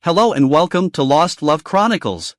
Hello and welcome to Lost Love Chronicles.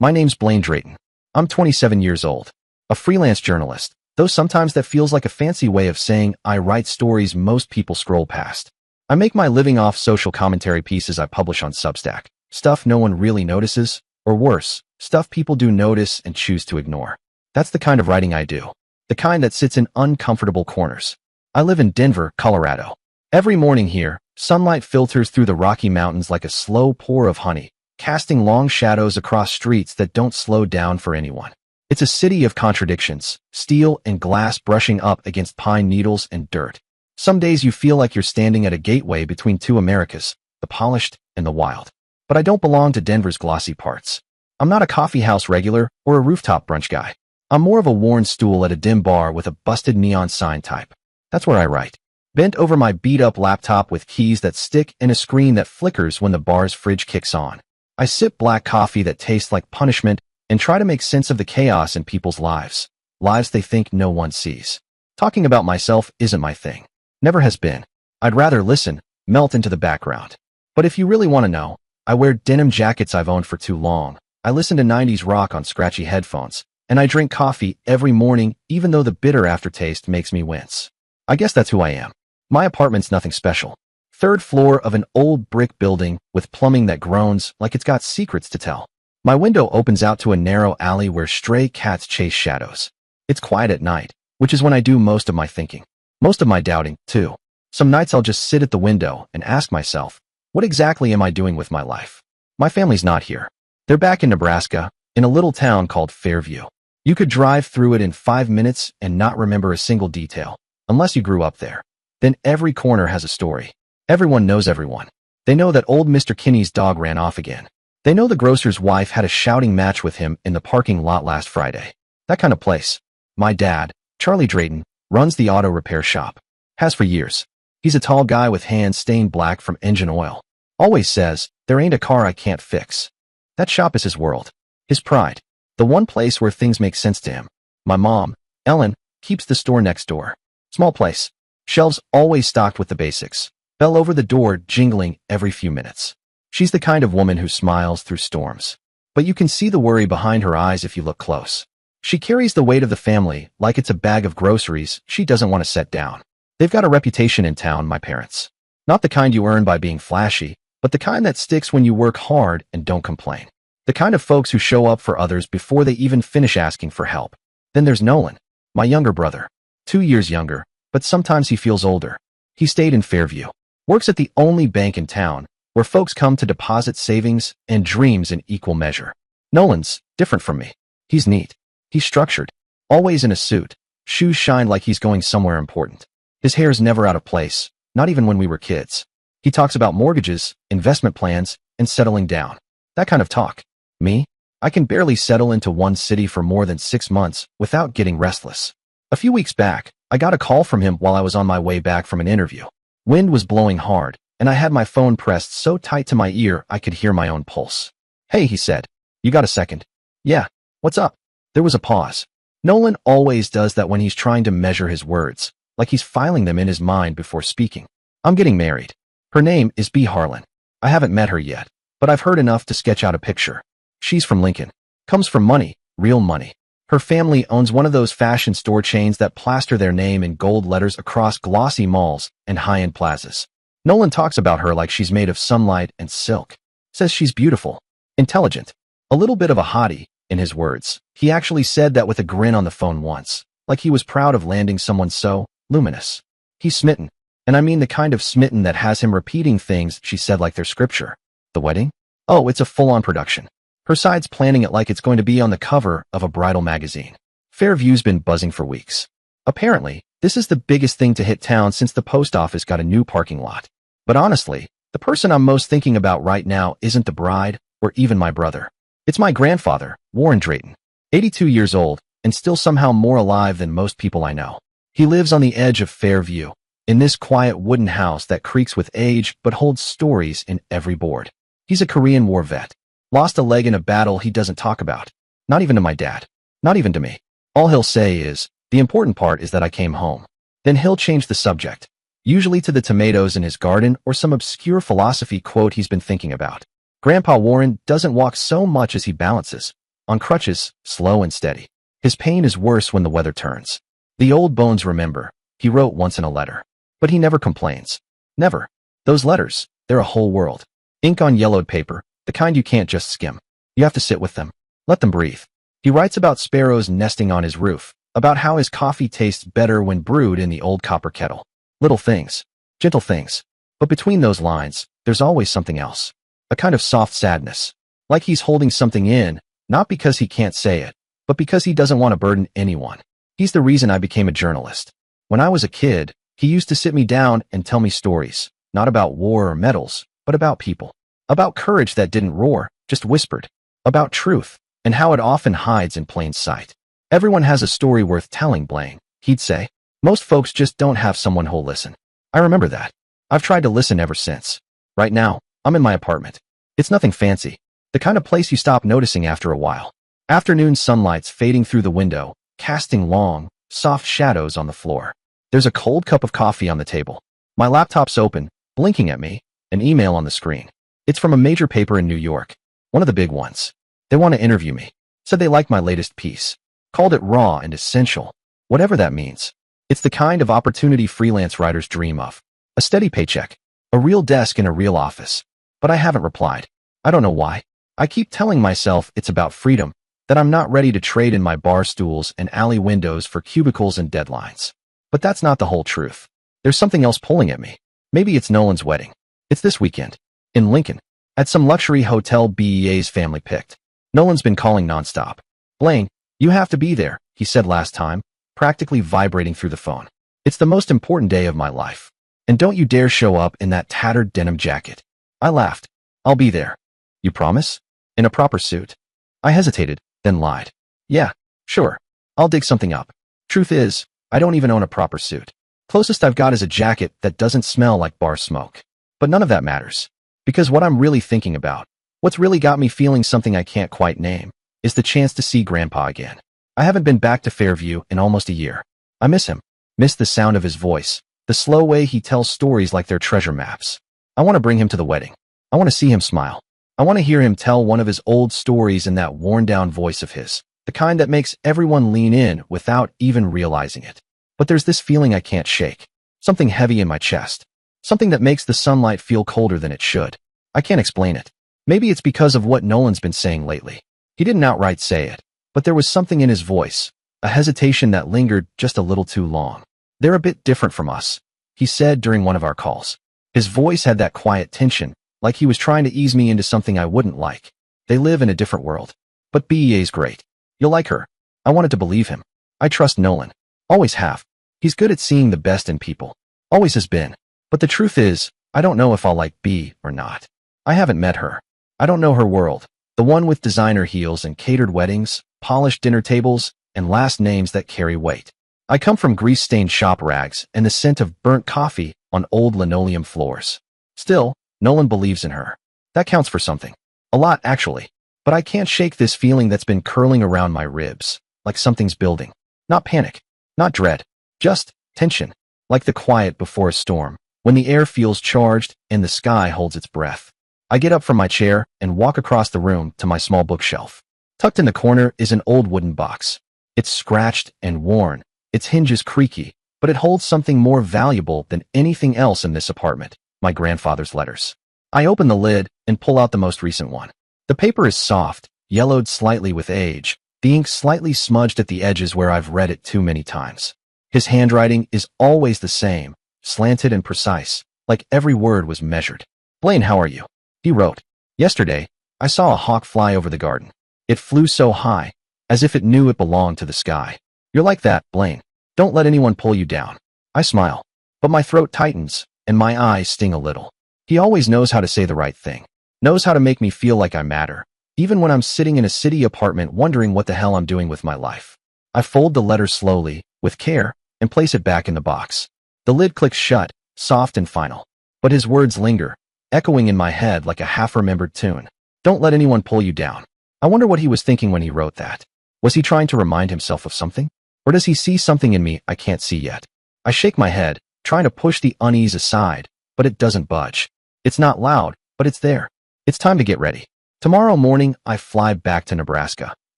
My name's Blaine Drayton. I'm 27 years old, a freelance journalist, though sometimes that feels like a fancy way of saying I write stories most people scroll past. I make my living off social commentary pieces I publish on Substack, stuff no one really notices, or worse, stuff people do notice and choose to ignore. That's the kind of writing I do, the kind that sits in uncomfortable corners. I live in Denver, Colorado. Every morning here, sunlight filters through the Rocky Mountains like a slow pour of honey, casting long shadows across streets that don't slow down for anyone. It's a city of contradictions, steel and glass brushing up against pine needles and dirt. Some days you feel like you're standing at a gateway between two Americas, the polished and the wild. But I don't belong to Denver's glossy parts. I'm not a coffeehouse regular or a rooftop brunch guy. I'm more of a worn stool at a dim bar with a busted neon sign type. That's where I write. Bent over my beat-up laptop with keys that stick and a screen that flickers when the bar's fridge kicks on. I sip black coffee that tastes like punishment and try to make sense of the chaos in people's lives they think no one sees. Talking about myself isn't my thing. Never has been. I'd rather listen, melt into the background. But if you really want to know, I wear denim jackets I've owned for too long. I listen to 90s rock on scratchy headphones, and I drink coffee every morning even though the bitter aftertaste makes me wince. I guess that's who I am. My apartment's nothing special. Third floor of an old brick building with plumbing that groans like it's got secrets to tell. My window opens out to a narrow alley where stray cats chase shadows. It's quiet at night, which is when I do most of my thinking. Most of my doubting, too. Some nights I'll just sit at the window and ask myself, what exactly am I doing with my life? My family's not here. They're back in Nebraska, in a little town called Fairview. You could drive through it in 5 minutes and not remember a single detail, unless you grew up there. Then every corner has a story. Everyone knows everyone. They know that old Mr. Kinney's dog ran off again. They know the grocer's wife had a shouting match with him in the parking lot last Friday. That kind of place. My dad, Charlie Drayton, runs the auto repair shop. Has for years. He's a tall guy with hands stained black from engine oil. Always says, there ain't a car I can't fix. That shop is his world. His pride. The one place where things make sense to him. My mom, Ellen, keeps the store next door. Small place. Shelves always stocked with the basics. Bell over the door jingling every few minutes. She's the kind of woman who smiles through storms. But you can see the worry behind her eyes if you look close. She carries the weight of the family like it's a bag of groceries she doesn't want to set down. They've got a reputation in town, my parents. Not the kind you earn by being flashy, but the kind that sticks when you work hard and don't complain. The kind of folks who show up for others before they even finish asking for help. Then there's Nolan, my younger brother. 2 years younger, but sometimes he feels older. He stayed in Fairview. Works at the only bank in town, where folks come to deposit savings and dreams in equal measure. Nolan's different from me. He's neat. He's structured. Always in a suit. Shoes shine like he's going somewhere important. His hair's never out of place, not even when we were kids. He talks about mortgages, investment plans, and settling down. That kind of talk. Me? I can barely settle into one city for more than 6 months without getting restless. A few weeks back, I got a call from him while I was on my way back from an interview. Wind was blowing hard, and I had my phone pressed so tight to my ear I could hear my own pulse. Hey, he said. You got a second? Yeah. What's up? There was a pause. Nolan always does that when he's trying to measure his words, like he's filing them in his mind before speaking. I'm getting married. Her name is B. Harlan. I haven't met her yet, but I've heard enough to sketch out a picture. She's from Lincoln. Comes from money, real money. Her family owns one of those fashion store chains that plaster their name in gold letters across glossy malls and high-end plazas. Nolan talks about her like she's made of sunlight and silk. Says she's beautiful, intelligent, a little bit of a hottie, in his words. He actually said that with a grin on the phone once, like he was proud of landing someone so luminous. He's smitten, and I mean the kind of smitten that has him repeating things she said like they're scripture. The wedding? Oh, it's a full-on production. Her side's planning it like it's going to be on the cover of a bridal magazine. Fairview's been buzzing for weeks. Apparently, this is the biggest thing to hit town since the post office got a new parking lot. But honestly, the person I'm most thinking about right now isn't the bride or even my brother. It's my grandfather, Warren Drayton, 82 years old and still somehow more alive than most people I know. He lives on the edge of Fairview, in this quiet wooden house that creaks with age but holds stories in every board. He's a Korean War vet. Lost a leg in a battle he doesn't talk about. Not even to my dad. Not even to me. All he'll say is, the important part is that I came home. Then he'll change the subject. usually to the tomatoes in his garden or some obscure philosophy quote he's been thinking about. Grandpa Warren doesn't walk so much as he balances, on crutches, slow and steady. His pain is worse when the weather turns. The old bones remember, he wrote once in a letter. But he never complains. Never. Those letters, they're a whole world. Ink on yellowed paper, the kind you can't just skim. You have to sit with them. Let them breathe. He writes about sparrows nesting on his roof, about how his coffee tastes better when brewed in the old copper kettle. Little things. Gentle things. But between those lines, there's always something else. A kind of soft sadness. Like he's holding something in, not because he can't say it, but because he doesn't want to burden anyone. He's the reason I became a journalist. When I was a kid, he used to sit me down and tell me stories, not about war or medals, but about people. About courage that didn't roar, just whispered. About truth, and how it often hides in plain sight. Everyone has a story worth telling, Blaine, he'd say. Most folks just don't have someone who'll listen. I remember that. I've tried to listen ever since. Right now, I'm in my apartment. It's nothing fancy. The kind of place you stop noticing after a while. Afternoon sunlight's fading through the window, casting long, soft shadows on the floor. There's a cold cup of coffee on the table. My laptop's open, blinking at me, an email on the screen. It's from a major paper in New York. One of the big ones. They want to interview me. Said they liked my latest piece. Called it raw and essential. Whatever that means. It's the kind of opportunity freelance writers dream of. A steady paycheck. A real desk in a real office. But I haven't replied. I don't know why. I keep telling myself it's about freedom, that I'm not ready to trade in my bar stools and alley windows for cubicles and deadlines. But that's not the whole truth. There's something else pulling at me. Maybe it's Nolan's wedding. It's this weekend. In Lincoln. At some luxury hotel BEA's family picked. Nolan's been calling nonstop. Blaine, you have to be there, he said last time, practically vibrating through the phone. It's the most important day of my life. And don't you dare show up in that tattered denim jacket. I laughed. I'll be there. You promise? In a proper suit? I hesitated, then lied. Yeah, sure. I'll dig something up. Truth is, I don't even own a proper suit. Closest I've got is a jacket that doesn't smell like bar smoke. But none of that matters. Because what I'm really thinking about, what's really got me feeling something I can't quite name, is the chance to see Grandpa again. I haven't been back to Fairview in almost a year. I miss him. Miss the sound of his voice, the slow way he tells stories like they're treasure maps. I want to bring him to the wedding. I want to see him smile. I want to hear him tell one of his old stories in that worn-down voice of his, the kind that makes everyone lean in without even realizing it. But there's this feeling I can't shake. Something heavy in my chest. Something that makes the sunlight feel colder than it should. I can't explain it. Maybe it's because of what Nolan's been saying lately. He didn't outright say it, but there was something in his voice, a hesitation that lingered just a little too long. They're a bit different from us, he said during one of our calls. His voice had that quiet tension, like he was trying to ease me into something I wouldn't like. They live in a different world. But BEA's great. You'll like her. I wanted to believe him. I trust Nolan. Always have. He's good at seeing the best in people. Always has been. But the truth is, I don't know if I'll like B or not. I haven't met her. I don't know her world. The one with designer heels and catered weddings, polished dinner tables, and last names that carry weight. I come from grease-stained shop rags and the scent of burnt coffee on old linoleum floors. Still, Nolan believes in her. That counts for something. A lot, actually. But I can't shake this feeling that's been curling around my ribs, like something's building. Not panic. Not dread. Just tension. Like the quiet before a storm, when the air feels charged and the sky holds its breath. I get up from my chair and walk across the room to my small bookshelf. Tucked in the corner is an old wooden box. It's scratched and worn. Its hinges creaky, but it holds something more valuable than anything else in this apartment. My grandfather's letters. I open the lid and pull out the most recent one. The paper is soft, yellowed slightly with age, the ink slightly smudged at the edges where I've read it too many times. His handwriting is always the same, slanted and precise, like every word was measured. Blaine, how are you? He wrote. Yesterday, I saw a hawk fly over the garden. It flew so high, as if it knew it belonged to the sky. You're like that, Blaine. Don't let anyone pull you down. I smile, but my throat tightens, and my eyes sting a little. He always knows how to say the right thing. Knows how to make me feel like I matter, even when I'm sitting in a city apartment wondering what the hell I'm doing with my life. I fold the letter slowly, with care, and place it back in the box. The lid clicks shut, soft and final. But his words linger, echoing in my head like a half-remembered tune. Don't let anyone pull you down. I wonder what he was thinking when he wrote that. Was he trying to remind himself of something? Or does he see something in me I can't see yet? I shake my head, trying to push the unease aside, but it doesn't budge. It's not loud, but it's there. It's time to get ready. Tomorrow morning, I fly back to Nebraska,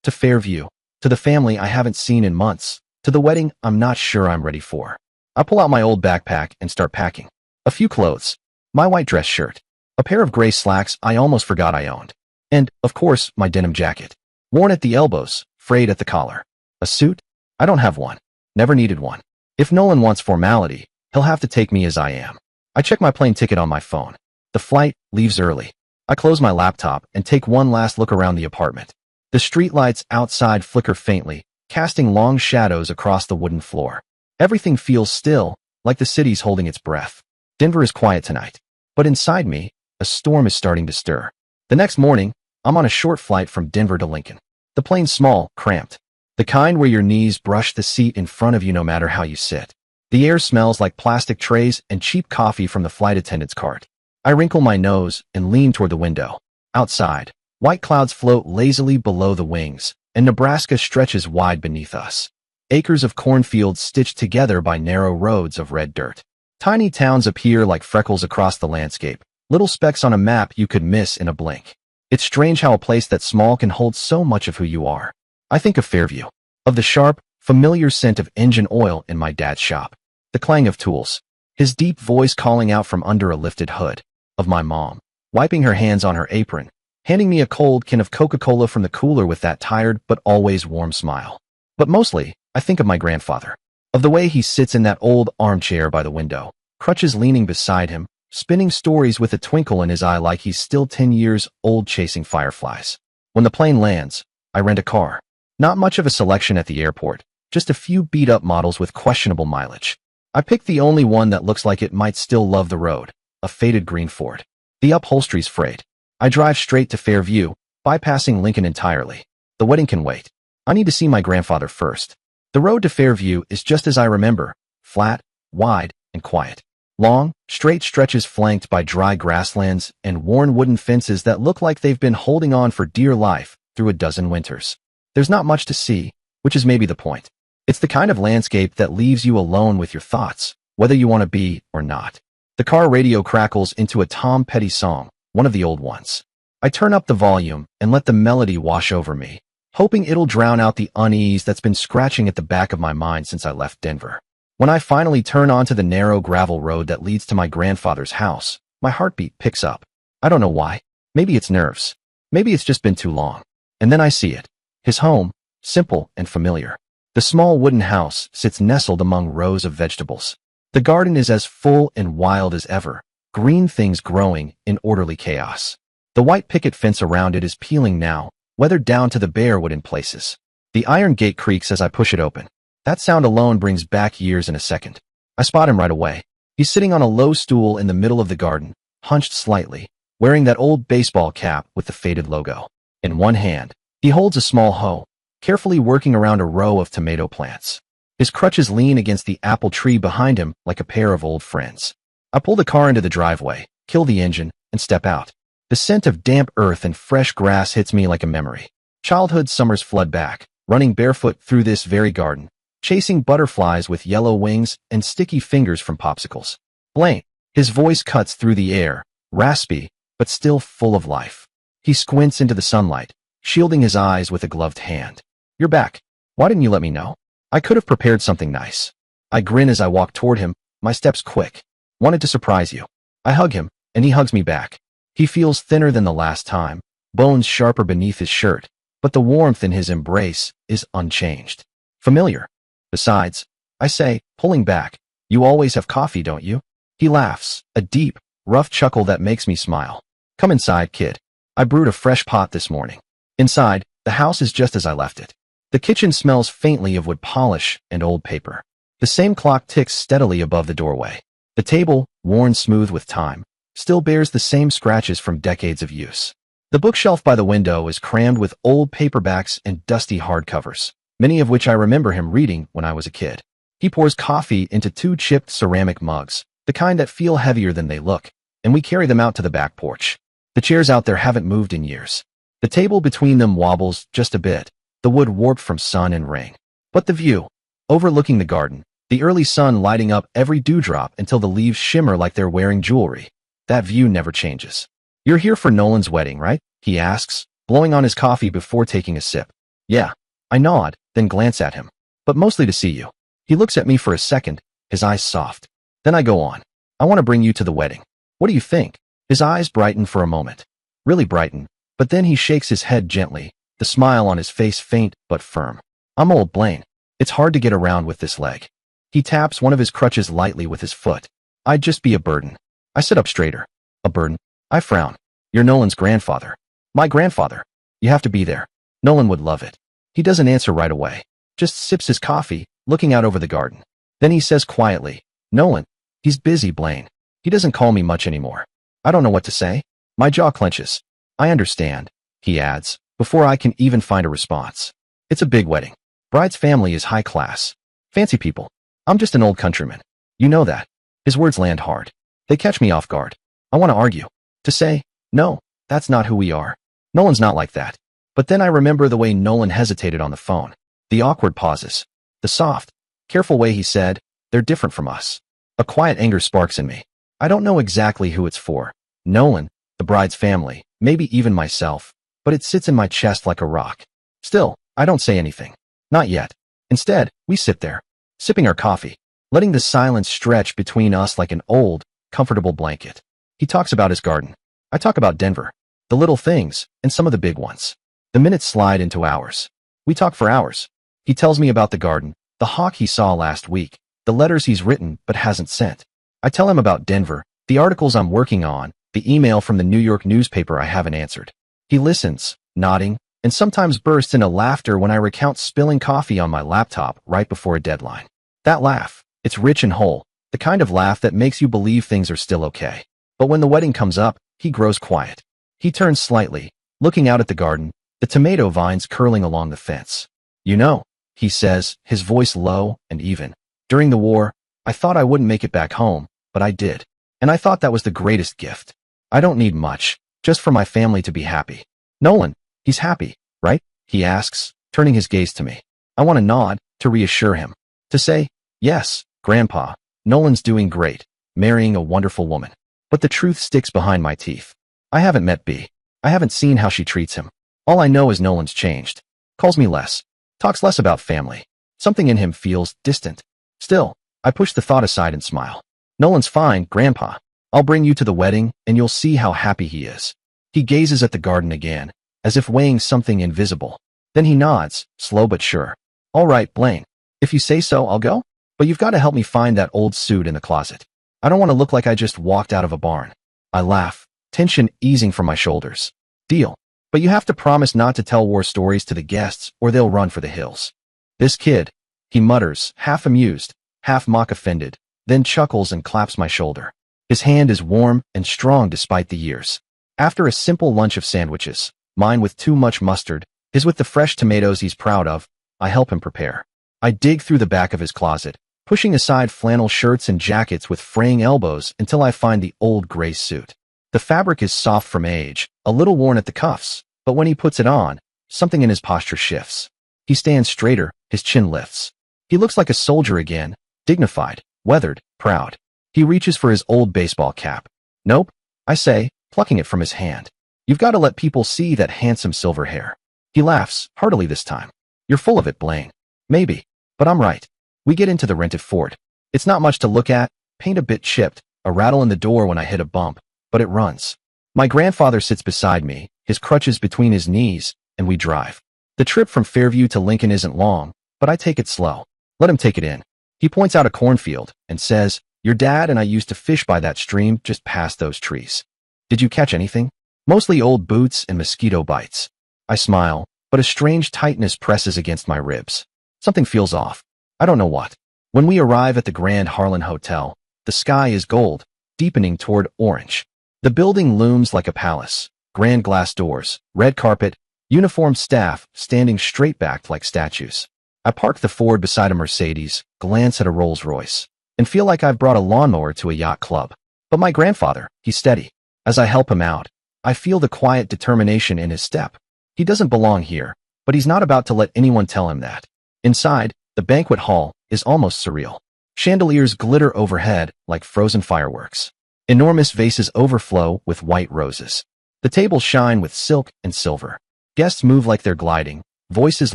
to Fairview, to the family I haven't seen in months, to the wedding I'm not sure I'm ready for. I pull out my old backpack and start packing. A few clothes, my white dress shirt, a pair of gray slacks I almost forgot I owned, and, of course, my denim jacket, worn at the elbows, frayed at the collar. A suit? I don't have one. Never needed one. If Nolan wants formality, he'll have to take me as I am. I check my plane ticket on my phone. The flight leaves early. I close my laptop and take one last look around the apartment. The streetlights outside flicker faintly, casting long shadows across the wooden floor. Everything feels still, like the city's holding its breath. Denver is quiet tonight. But inside me, a storm is starting to stir. The next morning, I'm on a short flight from Denver to Lincoln. The plane's small, cramped. The kind where your knees brush the seat in front of you no matter how you sit. The air smells like plastic trays and cheap coffee from the flight attendant's cart. I wrinkle my nose and lean toward the window. Outside, white clouds float lazily below the wings, and Nebraska stretches wide beneath us. Acres of cornfields stitched together by narrow roads of red dirt. Tiny towns appear like freckles across the landscape, little specks on a map you could miss in a blink. It's strange how a place that small can hold so much of who you are. I think of Fairview, of the sharp, familiar scent of engine oil in my dad's shop, the clang of tools, his deep voice calling out from under a lifted hood, of my mom, wiping her hands on her apron, handing me a cold can of Coca-Cola from the cooler with that tired but always warm smile. But mostly, I think of my grandfather, of the way he sits in that old armchair by the window, crutches leaning beside him, spinning stories with a twinkle in his eye like he's still 10 years old chasing fireflies. When the plane lands, I rent a car. Not much of a selection at the airport, just a few beat-up models with questionable mileage. I pick the only one that looks like it might still love the road, a faded green Ford. The upholstery's frayed. I drive straight to Fairview, bypassing Lincoln entirely. The wedding can wait. I need to see my grandfather first. The road to Fairview is just as I remember, flat, wide, and quiet. Long, straight stretches flanked by dry grasslands and worn wooden fences that look like they've been holding on for dear life through a dozen winters. There's not much to see, which is maybe the point. It's the kind of landscape that leaves you alone with your thoughts, whether you want to be or not. The car radio crackles into a Tom Petty song, one of the old ones. I turn up the volume and let the melody wash over me, hoping it'll drown out the unease that's been scratching at the back of my mind since I left Denver. When I finally turn onto the narrow gravel road that leads to my grandfather's house, my heartbeat picks up. I don't know why. Maybe it's nerves. Maybe it's just been too long. And then I see it. His home, simple and familiar. The small wooden house sits nestled among rows of vegetables. The garden is as full and wild as ever, green things growing in orderly chaos. The white picket fence around it is peeling now, weathered down to the bare wood in places. The iron gate creaks as I push it open. That sound alone brings back years in a second. I spot him right away. He's sitting on a low stool in the middle of the garden, hunched slightly, wearing that old baseball cap with the faded logo. In one hand, he holds a small hoe, carefully working around a row of tomato plants. His crutches lean against the apple tree behind him like a pair of old friends. I pull the car into the driveway, kill the engine, and step out. The scent of damp earth and fresh grass hits me like a memory. Childhood summers flood back, running barefoot through this very garden, chasing butterflies with yellow wings and sticky fingers from popsicles. Blaine, his voice cuts through the air, raspy, but still full of life. He squints into the sunlight, shielding his eyes with a gloved hand. You're back. Why didn't you let me know? I could have prepared something nice. I grin as I walk toward him, my steps quick. Wanted to surprise you. I hug him, and he hugs me back. He feels thinner than the last time, bones sharper beneath his shirt, but the warmth in his embrace is unchanged. Familiar. Besides, I say, pulling back, you always have coffee, don't you? He laughs, a deep, rough chuckle that makes me smile. Come inside, kid. I brewed a fresh pot this morning. Inside, the house is just as I left it. The kitchen smells faintly of wood polish and old paper. The same clock ticks steadily above the doorway. The table, worn smooth with time, still bears the same scratches from decades of use. The bookshelf by the window is crammed with old paperbacks and dusty hardcovers, many of which I remember him reading when I was a kid. He pours coffee into 2 chipped ceramic mugs, the kind that feel heavier than they look, and we carry them out to the back porch. The chairs out there haven't moved in years. The table between them wobbles just a bit, the wood warped from sun and rain. But the view, overlooking the garden, The early sun lighting up every dewdrop until the leaves shimmer like they're wearing jewelry. That view never changes. You're here for Nolan's wedding, right? He asks, blowing on his coffee before taking a sip. Yeah. I nod, then glance at him. But mostly to see you. He looks at me for a second, his eyes soft. Then I go on. I want to bring you to the wedding. What do you think? His eyes brighten for a moment. Really brighten, but then he shakes his head gently, the smile on his face faint but firm. I'm old Blaine. It's hard to get around with this leg. He taps one of his crutches lightly with his foot. I'd just be a burden. I sit up straighter. A burden? I frown. You're Nolan's grandfather. My grandfather. You have to be there. Nolan would love it. He doesn't answer right away. Just sips his coffee, looking out over the garden. Then he says quietly, Nolan. He's busy, Blaine. He doesn't call me much anymore. I don't know what to say. My jaw clenches. I understand, he adds, before I can even find a response. It's a big wedding. Bride's family is high class. Fancy people. I'm just an old countryman. You know that. His words land hard. They catch me off guard. I want to argue. To say, no, that's not who we are. Nolan's not like that. But then I remember the way Nolan hesitated on the phone. The awkward pauses. The soft, careful way he said, they're different from us. A quiet anger sparks in me. I don't know exactly who it's for. Nolan, the bride's family, maybe even myself, but it sits in my chest like a rock. Still, I don't say anything. Not yet. Instead, we sit there, sipping our coffee, letting the silence stretch between us like an old, comfortable blanket. He talks about his garden. I talk about Denver, the little things, and some of the big ones. The minutes slide into hours. We talk for hours. He tells me about the garden, the hawk he saw last week, the letters he's written but hasn't sent. I tell him about Denver, the articles I'm working on, the email from the New York newspaper I haven't answered. He listens, nodding, and sometimes bursts into laughter when I recount spilling coffee on my laptop right before a deadline. That laugh, it's rich and whole, the kind of laugh that makes you believe things are still okay. But when the wedding comes up, he grows quiet. He turns slightly, looking out at the garden, the tomato vines curling along the fence. You know, he says, his voice low and even. During the war, I thought I wouldn't make it back home, but I did. And I thought that was the greatest gift. I don't need much, just for my family to be happy. Nolan, he's happy, right? He asks, turning his gaze to me. I want to nod, to reassure him. To say, yes, Grandpa, Nolan's doing great, marrying a wonderful woman. But the truth sticks behind my teeth. I haven't met B. I haven't seen how she treats him. All I know is Nolan's changed. Calls me less. Talks less about family. Something in him feels distant. Still, I push the thought aside and smile. Nolan's fine, Grandpa. I'll bring you to the wedding, and you'll see how happy he is. He gazes at the garden again, as if weighing something invisible. Then he nods, slow but sure. All right, Blaine. If you say so, I'll go. But you've got to help me find that old suit in the closet. I don't want to look like I just walked out of a barn. I laugh, tension easing from my shoulders. Deal. But you have to promise not to tell war stories to the guests, or they'll run for the hills. This kid, he mutters, half amused, half mock-offended, then chuckles and claps my shoulder. His hand is warm and strong despite the years. After a simple lunch of sandwiches, mine with too much mustard, his with the fresh tomatoes he's proud of, I help him prepare. I dig through the back of his closet, pushing aside flannel shirts and jackets with fraying elbows until I find the old gray suit. The fabric is soft from age, a little worn at the cuffs, but when he puts it on, something in his posture shifts. He stands straighter, his chin lifts. He looks like a soldier again, dignified, weathered, proud. He reaches for his old baseball cap. Nope, I say, plucking it from his hand. You've got to let people see that handsome silver hair. He laughs, heartily this time. You're full of it, Blaine. Maybe, but I'm right. We get into the rented Ford. It's not much to look at, paint a bit chipped, a rattle in the door when I hit a bump, but it runs. My grandfather sits beside me, his crutches between his knees, and we drive. The trip from Fairview to Lincoln isn't long, but I take it slow. Let him take it in. He points out a cornfield and says, your dad and I used to fish by that stream just past those trees. Did you catch anything? Mostly old boots and mosquito bites. I smile, but a strange tightness presses against my ribs. Something feels off. I don't know what. When we arrive at the Grand Harlan Hotel, the sky is gold, deepening toward orange. The building looms like a palace. Grand glass doors, red carpet, uniformed staff standing straight-backed like statues. I park the Ford beside a Mercedes, glance at a Rolls-Royce, and feel like I've brought a lawnmower to a yacht club. But my grandfather, he's steady. As I help him out, I feel the quiet determination in his step. He doesn't belong here, but he's not about to let anyone tell him that. Inside, the banquet hall is almost surreal. Chandeliers glitter overhead like frozen fireworks. Enormous vases overflow with white roses. The tables shine with silk and silver. Guests move like they're gliding, voices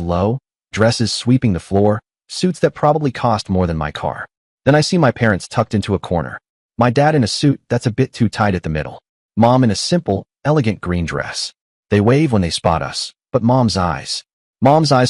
low, dresses sweeping the floor, suits that probably cost more than my car. Then I see my parents tucked into a corner. My dad in a suit that's a bit too tight at the middle. Mom in a simple, elegant green dress. They wave when they spot us, but Mom's eyes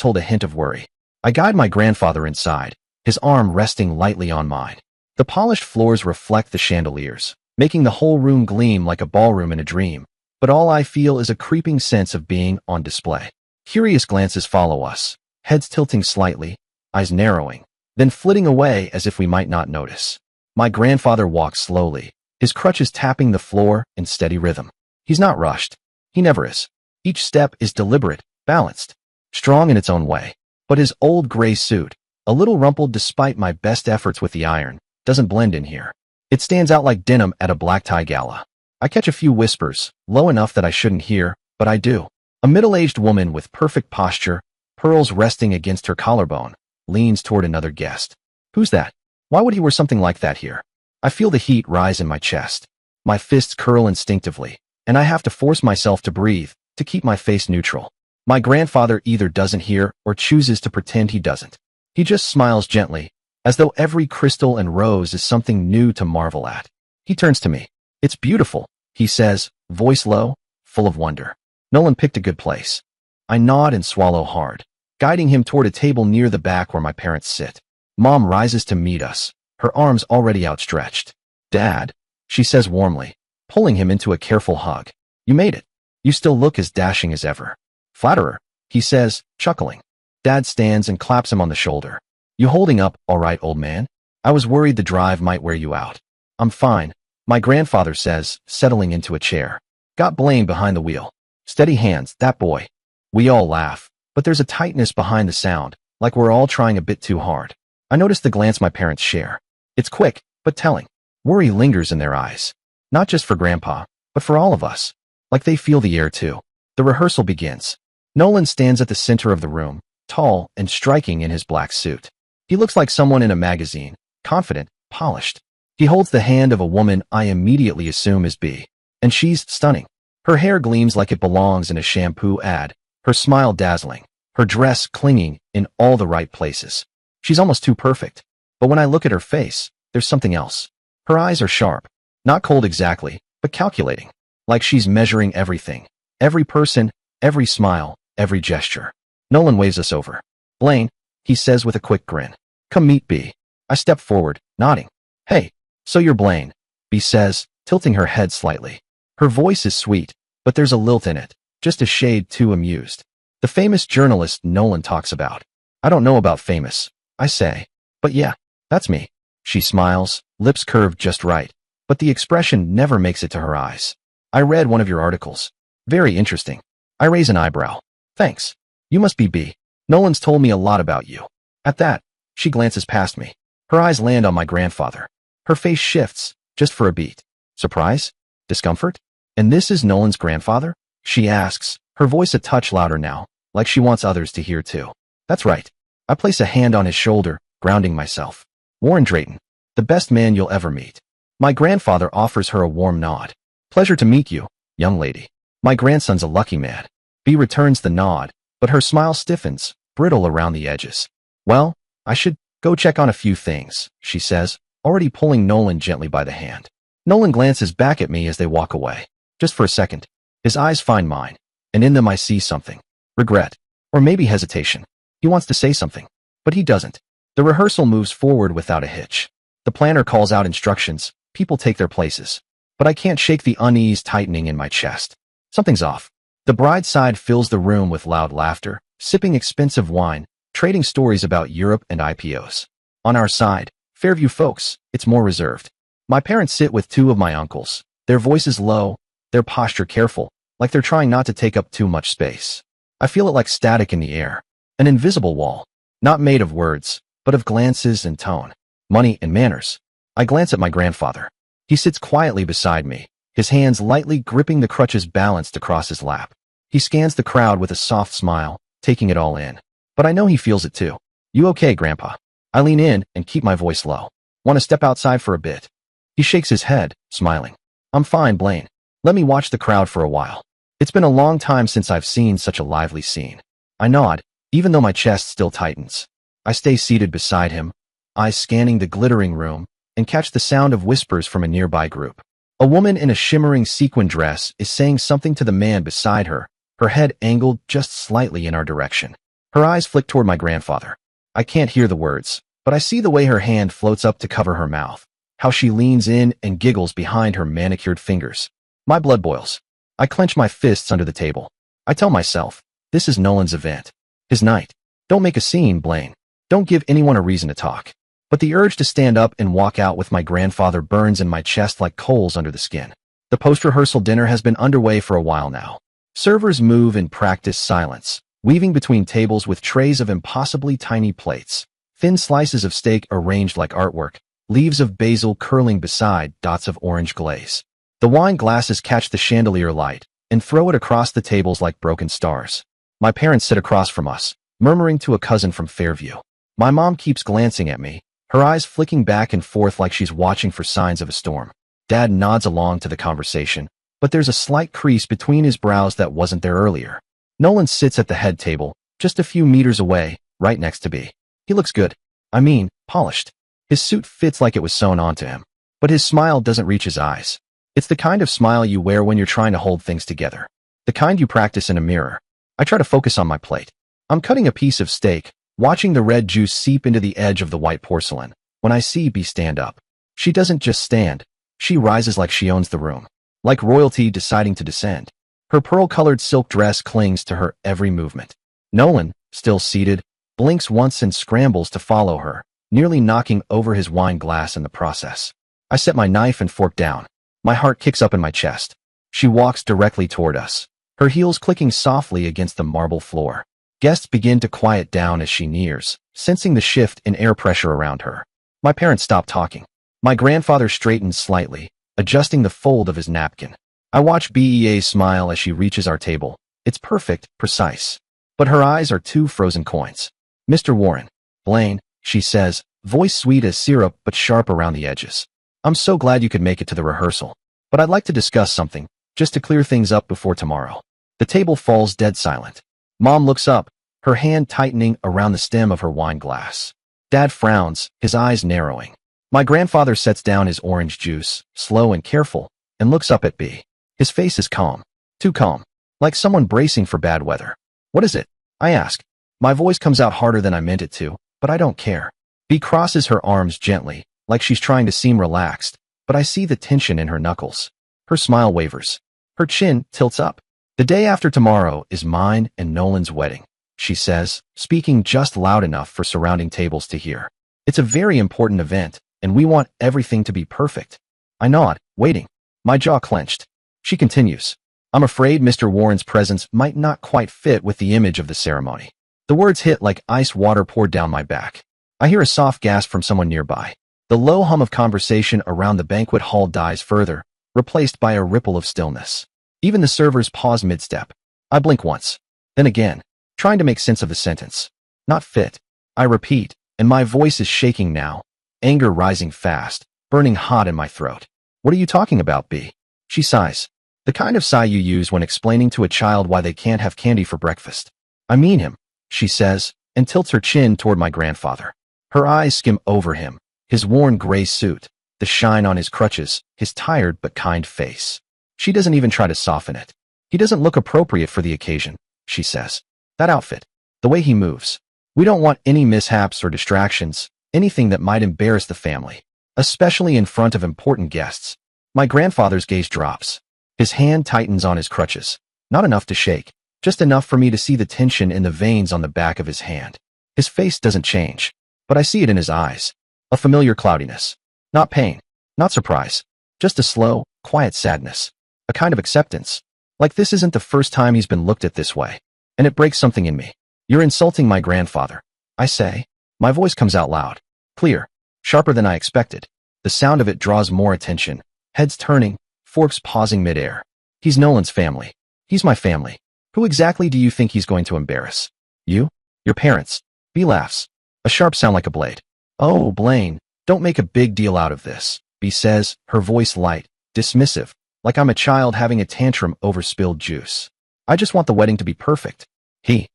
hold a hint of worry. I guide my grandfather inside, his arm resting lightly on mine. The polished floors reflect the chandeliers, making the whole room gleam like a ballroom in a dream, but all I feel is a creeping sense of being on display. Curious glances follow us, heads tilting slightly, eyes narrowing, then flitting away as if we might not notice. My grandfather walks slowly, his crutches tapping the floor in steady rhythm. He's not rushed. He never is. Each step is deliberate, balanced, strong in its own way. But his old gray suit, a little rumpled despite my best efforts with the iron, doesn't blend in here. It stands out like denim at a black tie gala. I catch a few whispers, low enough that I shouldn't hear, but I do. A middle-aged woman with perfect posture, pearls resting against her collarbone, leans toward another guest. Who's that? Why would he wear something like that here? I feel the heat rise in my chest. My fists curl instinctively, and I have to force myself to breathe, to keep my face neutral. My grandfather either doesn't hear or chooses to pretend he doesn't. He just smiles gently, as though every crystal and rose is something new to marvel at. He turns to me. It's beautiful, he says, voice low, full of wonder. Nolan picked a good place. I nod and swallow hard, guiding him toward a table near the back where my parents sit. Mom rises to meet us, her arms already outstretched. Dad, she says warmly, pulling him into a careful hug. You made it. You still look as dashing as ever. Flatterer, he says, chuckling. Dad stands and claps him on the shoulder. You holding up, all right, old man? I was worried the drive might wear you out. I'm fine, my grandfather says, settling into a chair. Got Blaine behind the wheel. Steady hands, that boy. We all laugh, but there's a tightness behind the sound, like we're all trying a bit too hard. I notice the glance my parents share. It's quick, but telling. Worry lingers in their eyes. Not just for Grandpa, but for all of us. Like they feel the air too. The rehearsal begins. Nolan stands at the center of the room, tall and striking in his black suit. He looks like someone in a magazine, confident, polished. He holds the hand of a woman I immediately assume is B. And she's stunning. Her hair gleams like it belongs in a shampoo ad, her smile dazzling, her dress clinging in all the right places. She's almost too perfect. But when I look at her face, there's something else. Her eyes are sharp, not cold exactly, but calculating. Like she's measuring everything. Every person, every smile, every gesture. Nolan waves us over. Blaine, he says with a quick grin. Come meet B. I step forward, nodding. Hey, so you're Blaine, B says, tilting her head slightly. Her voice is sweet, but there's a lilt in it, just a shade too amused. The famous journalist Nolan talks about. I don't know about famous, I say. But yeah, that's me. She smiles, lips curved just right, but the expression never makes it to her eyes. I read one of your articles. Very interesting. I raise an eyebrow. Thanks. You must be B. Nolan's told me a lot about you. At that, she glances past me. Her eyes land on my grandfather. Her face shifts, just for a beat. Surprise? Discomfort? And this is Nolan's grandfather? She asks, her voice a touch louder now, like she wants others to hear too. That's right. I place a hand on his shoulder, grounding myself. Warren Drayton, the best man you'll ever meet. My grandfather offers her a warm nod. Pleasure to meet you, young lady. My grandson's a lucky man. B returns the nod, but her smile stiffens, brittle around the edges. Well, I should go check on a few things, she says, already pulling Nolan gently by the hand. Nolan glances back at me as they walk away. Just for a second. His eyes find mine, and in them I see something. Regret. Or maybe hesitation. He wants to say something, but he doesn't. The rehearsal moves forward without a hitch. The planner calls out instructions, people take their places. But I can't shake the unease tightening in my chest. Something's off. The bride's side fills the room with loud laughter, sipping expensive wine, trading stories about Europe and IPOs. On our side, Fairview folks, it's more reserved. My parents sit with two of my uncles, their voices low, their posture careful, like they're trying not to take up too much space. I feel it like static in the air, an invisible wall, not made of words, but of glances and tone, money and manners. I glance at my grandfather. He sits quietly beside me, his hands lightly gripping the crutches balanced across his lap. He scans the crowd with a soft smile, taking it all in. But I know he feels it too. You okay, Grandpa? I lean in and keep my voice low. Want to step outside for a bit? He shakes his head, smiling. I'm fine, Blaine. Let me watch the crowd for a while. It's been a long time since I've seen such a lively scene. I nod, even though my chest still tightens. I stay seated beside him, eyes scanning the glittering room, and catch the sound of whispers from a nearby group. A woman in a shimmering sequin dress is saying something to the man beside her, her head angled just slightly in our direction. Her eyes flick toward my grandfather. I can't hear the words, but I see the way her hand floats up to cover her mouth, how she leans in and giggles behind her manicured fingers. My blood boils. I clench my fists under the table. I tell myself, this is Nolan's event. His night. Don't make a scene, Blaine. Don't give anyone a reason to talk. But the urge to stand up and walk out with my grandfather burns in my chest like coals under the skin. The post-rehearsal dinner has been underway for a while now. Servers move in practiced silence, weaving between tables with trays of impossibly tiny plates, thin slices of steak arranged like artwork, leaves of basil curling beside dots of orange glaze. The wine glasses catch the chandelier light and throw it across the tables like broken stars. My parents sit across from us, murmuring to a cousin from Fairview. My mom keeps glancing at me, her eyes flicking back and forth like she's watching for signs of a storm. Dad nods along to the conversation, but there's a slight crease between his brows that wasn't there earlier. Nolan sits at the head table, just a few meters away, right next to B. He looks good. I mean, polished. His suit fits like it was sewn onto him, but his smile doesn't reach his eyes. It's the kind of smile you wear when you're trying to hold things together. The kind you practice in a mirror. I try to focus on my plate. I'm cutting a piece of steak, watching the red juice seep into the edge of the white porcelain, when I see B stand up. She doesn't just stand. She rises like she owns the room. Like royalty deciding to descend. Her pearl-colored silk dress clings to her every movement. Nolan, still seated, blinks once and scrambles to follow her, nearly knocking over his wine glass in the process. I set my knife and fork down. My heart kicks up in my chest. She walks directly toward us, her heels clicking softly against the marble floor. Guests begin to quiet down as she nears, sensing the shift in air pressure around her. My parents stop talking. My grandfather straightens slightly, adjusting the fold of his napkin. I watch BEA smile as she reaches our table. It's perfect, precise. But her eyes are two frozen coins. Mr. Warren. Blaine, she says, voice sweet as syrup but sharp around the edges. I'm so glad you could make it to the rehearsal. But I'd like to discuss something, just to clear things up before tomorrow. The table falls dead silent. Mom looks up, her hand tightening around the stem of her wine glass. Dad frowns, his eyes narrowing. My grandfather sets down his orange juice, slow and careful, and looks up at B. His face is calm. Too calm. Like someone bracing for bad weather. What is it? I ask. My voice comes out harder than I meant it to, but I don't care. B crosses her arms gently, like she's trying to seem relaxed, but I see the tension in her knuckles. Her smile wavers. Her chin tilts up. The day after tomorrow is mine and Nolan's wedding, she says, speaking just loud enough for surrounding tables to hear. It's a very important event, and we want everything to be perfect. I nod, waiting. My jaw clenched. She continues. I'm afraid Mr. Warren's presence might not quite fit with the image of the ceremony. The words hit like ice water poured down my back. I hear a soft gasp from someone nearby. The low hum of conversation around the banquet hall dies further, replaced by a ripple of stillness. Even the servers pause mid-step. I blink once. Then again, trying to make sense of the sentence. Not fit. I repeat, and my voice is shaking now, anger rising fast, burning hot in my throat. What are you talking about, B? She sighs. The kind of sigh you use when explaining to a child why they can't have candy for breakfast. I mean him, she says, and tilts her chin toward my grandfather. Her eyes skim over him, his worn gray suit, the shine on his crutches, his tired but kind face. She doesn't even try to soften it. He doesn't look appropriate for the occasion, she says. That outfit, the way he moves. We don't want any mishaps or distractions, anything that might embarrass the family, especially in front of important guests. My grandfather's gaze drops. His hand tightens on his crutches. Not enough to shake, just enough for me to see the tension in the veins on the back of his hand. His face doesn't change, but I see it in his eyes. A familiar cloudiness. Not pain, not surprise, just a slow, quiet sadness. A kind of acceptance. Like this isn't the first time he's been looked at this way. And it breaks something in me. You're insulting my grandfather, I say. My voice comes out loud, clear, sharper than I expected. The sound of it draws more attention. Heads turning, forks pausing midair. He's Nolan's family. He's my family. Who exactly do you think he's going to embarrass? You? Your parents. B laughs. A sharp sound like a blade. Oh, Blaine, Don't make a big deal out of this, B says, her voice light, dismissive, like I'm a child having a tantrum over spilled juice. I just want the wedding to be perfect. She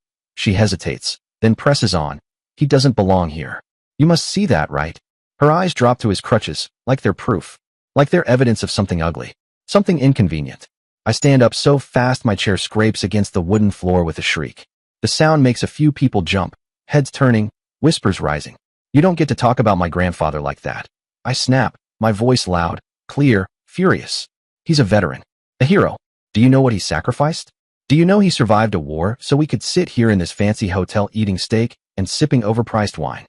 hesitates, then presses on. He doesn't belong here. You must see that, right? Her eyes drop to his crutches, like they're proof. Like they're evidence of something ugly. Something inconvenient. I stand up so fast my chair scrapes against the wooden floor with a shriek. The sound makes a few people jump, heads turning, whispers rising. You don't get to talk about my grandfather like that. I snap, my voice loud, clear, furious. He's a veteran. A hero. Do you know what he sacrificed? Do you know he survived a war so we could sit here in this fancy hotel eating steak and sipping overpriced wine?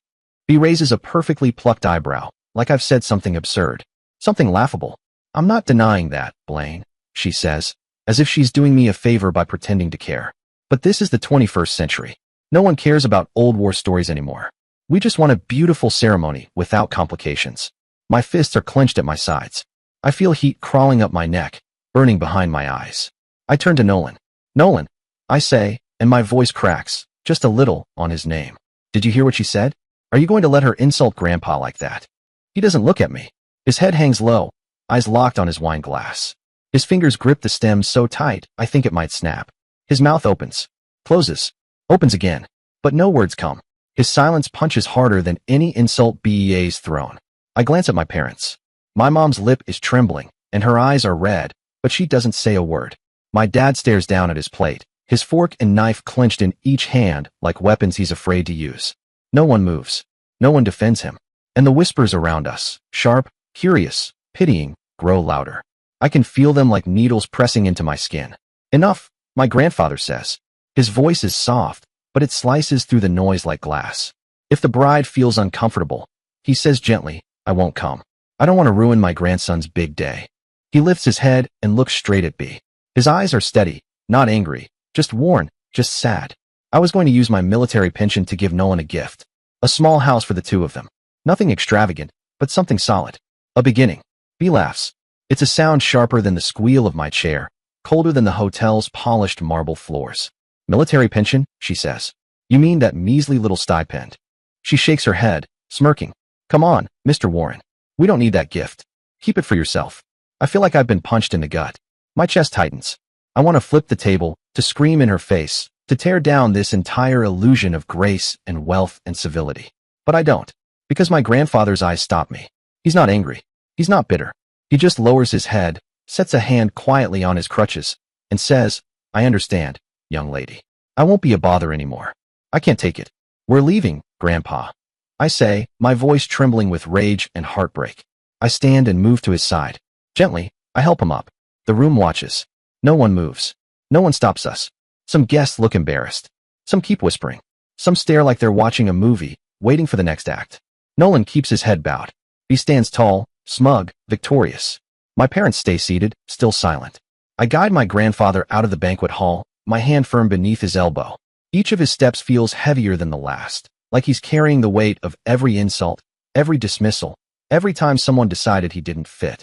B raises a perfectly plucked eyebrow, like I've said something absurd. Something laughable. I'm not denying that, Blaine, she says, as if she's doing me a favor by pretending to care. But this is the 21st century. No one cares about old war stories anymore. We just want a beautiful ceremony without complications. My fists are clenched at my sides. I feel heat crawling up my neck, burning behind my eyes. I turn to Nolan. Nolan, I say, and my voice cracks, just a little, on his name. Did you hear what she said? Are you going to let her insult Grandpa like that? He doesn't look at me. His head hangs low, eyes locked on his wine glass. His fingers grip the stem so tight, I think it might snap. His mouth opens, closes, opens again, but no words come. His silence punches harder than any insult BEA's thrown. I glance at my parents. My mom's lip is trembling, and her eyes are red, but she doesn't say a word. My dad stares down at his plate, his fork and knife clenched in each hand like weapons he's afraid to use. No one moves. No one defends him. And the whispers around us, sharp, curious, pitying, grow louder. I can feel them like needles pressing into my skin. Enough, my grandfather says. His voice is soft, but it slices through the noise like glass. If the bride feels uncomfortable, he says gently, I won't come. I don't want to ruin my grandson's big day. He lifts his head and looks straight at B. His eyes are steady, not angry, just worn, just sad. I was going to use my military pension to give Nolan a gift. A small house for the two of them. Nothing extravagant, but something solid. A beginning. B laughs. It's a sound sharper than the squeal of my chair, colder than the hotel's polished marble floors. Military pension, she says. You mean that measly little stipend? She shakes her head, smirking. Come on, Mr. Warren. We don't need that gift. Keep it for yourself. I feel like I've been punched in the gut. My chest tightens. I want to flip the table, to scream in her face, to tear down this entire illusion of grace and wealth and civility. But I don't, because my grandfather's eyes stop me. He's not angry. He's not bitter. He just lowers his head, sets a hand quietly on his crutches, and says, I understand, young lady. I won't be a bother anymore. I can't take it. We're leaving, Grandpa. I say, my voice trembling with rage and heartbreak. I stand and move to his side. Gently, I help him up. The room watches. No one moves. No one stops us. Some guests look embarrassed. Some keep whispering. Some stare like they're watching a movie, waiting for the next act. Nolan keeps his head bowed. He stands tall, smug, victorious. My parents stay seated, still silent. I guide my grandfather out of the banquet hall, my hand firm beneath his elbow. Each of his steps feels heavier than the last, like he's carrying the weight of every insult, every dismissal, every time someone decided he didn't fit.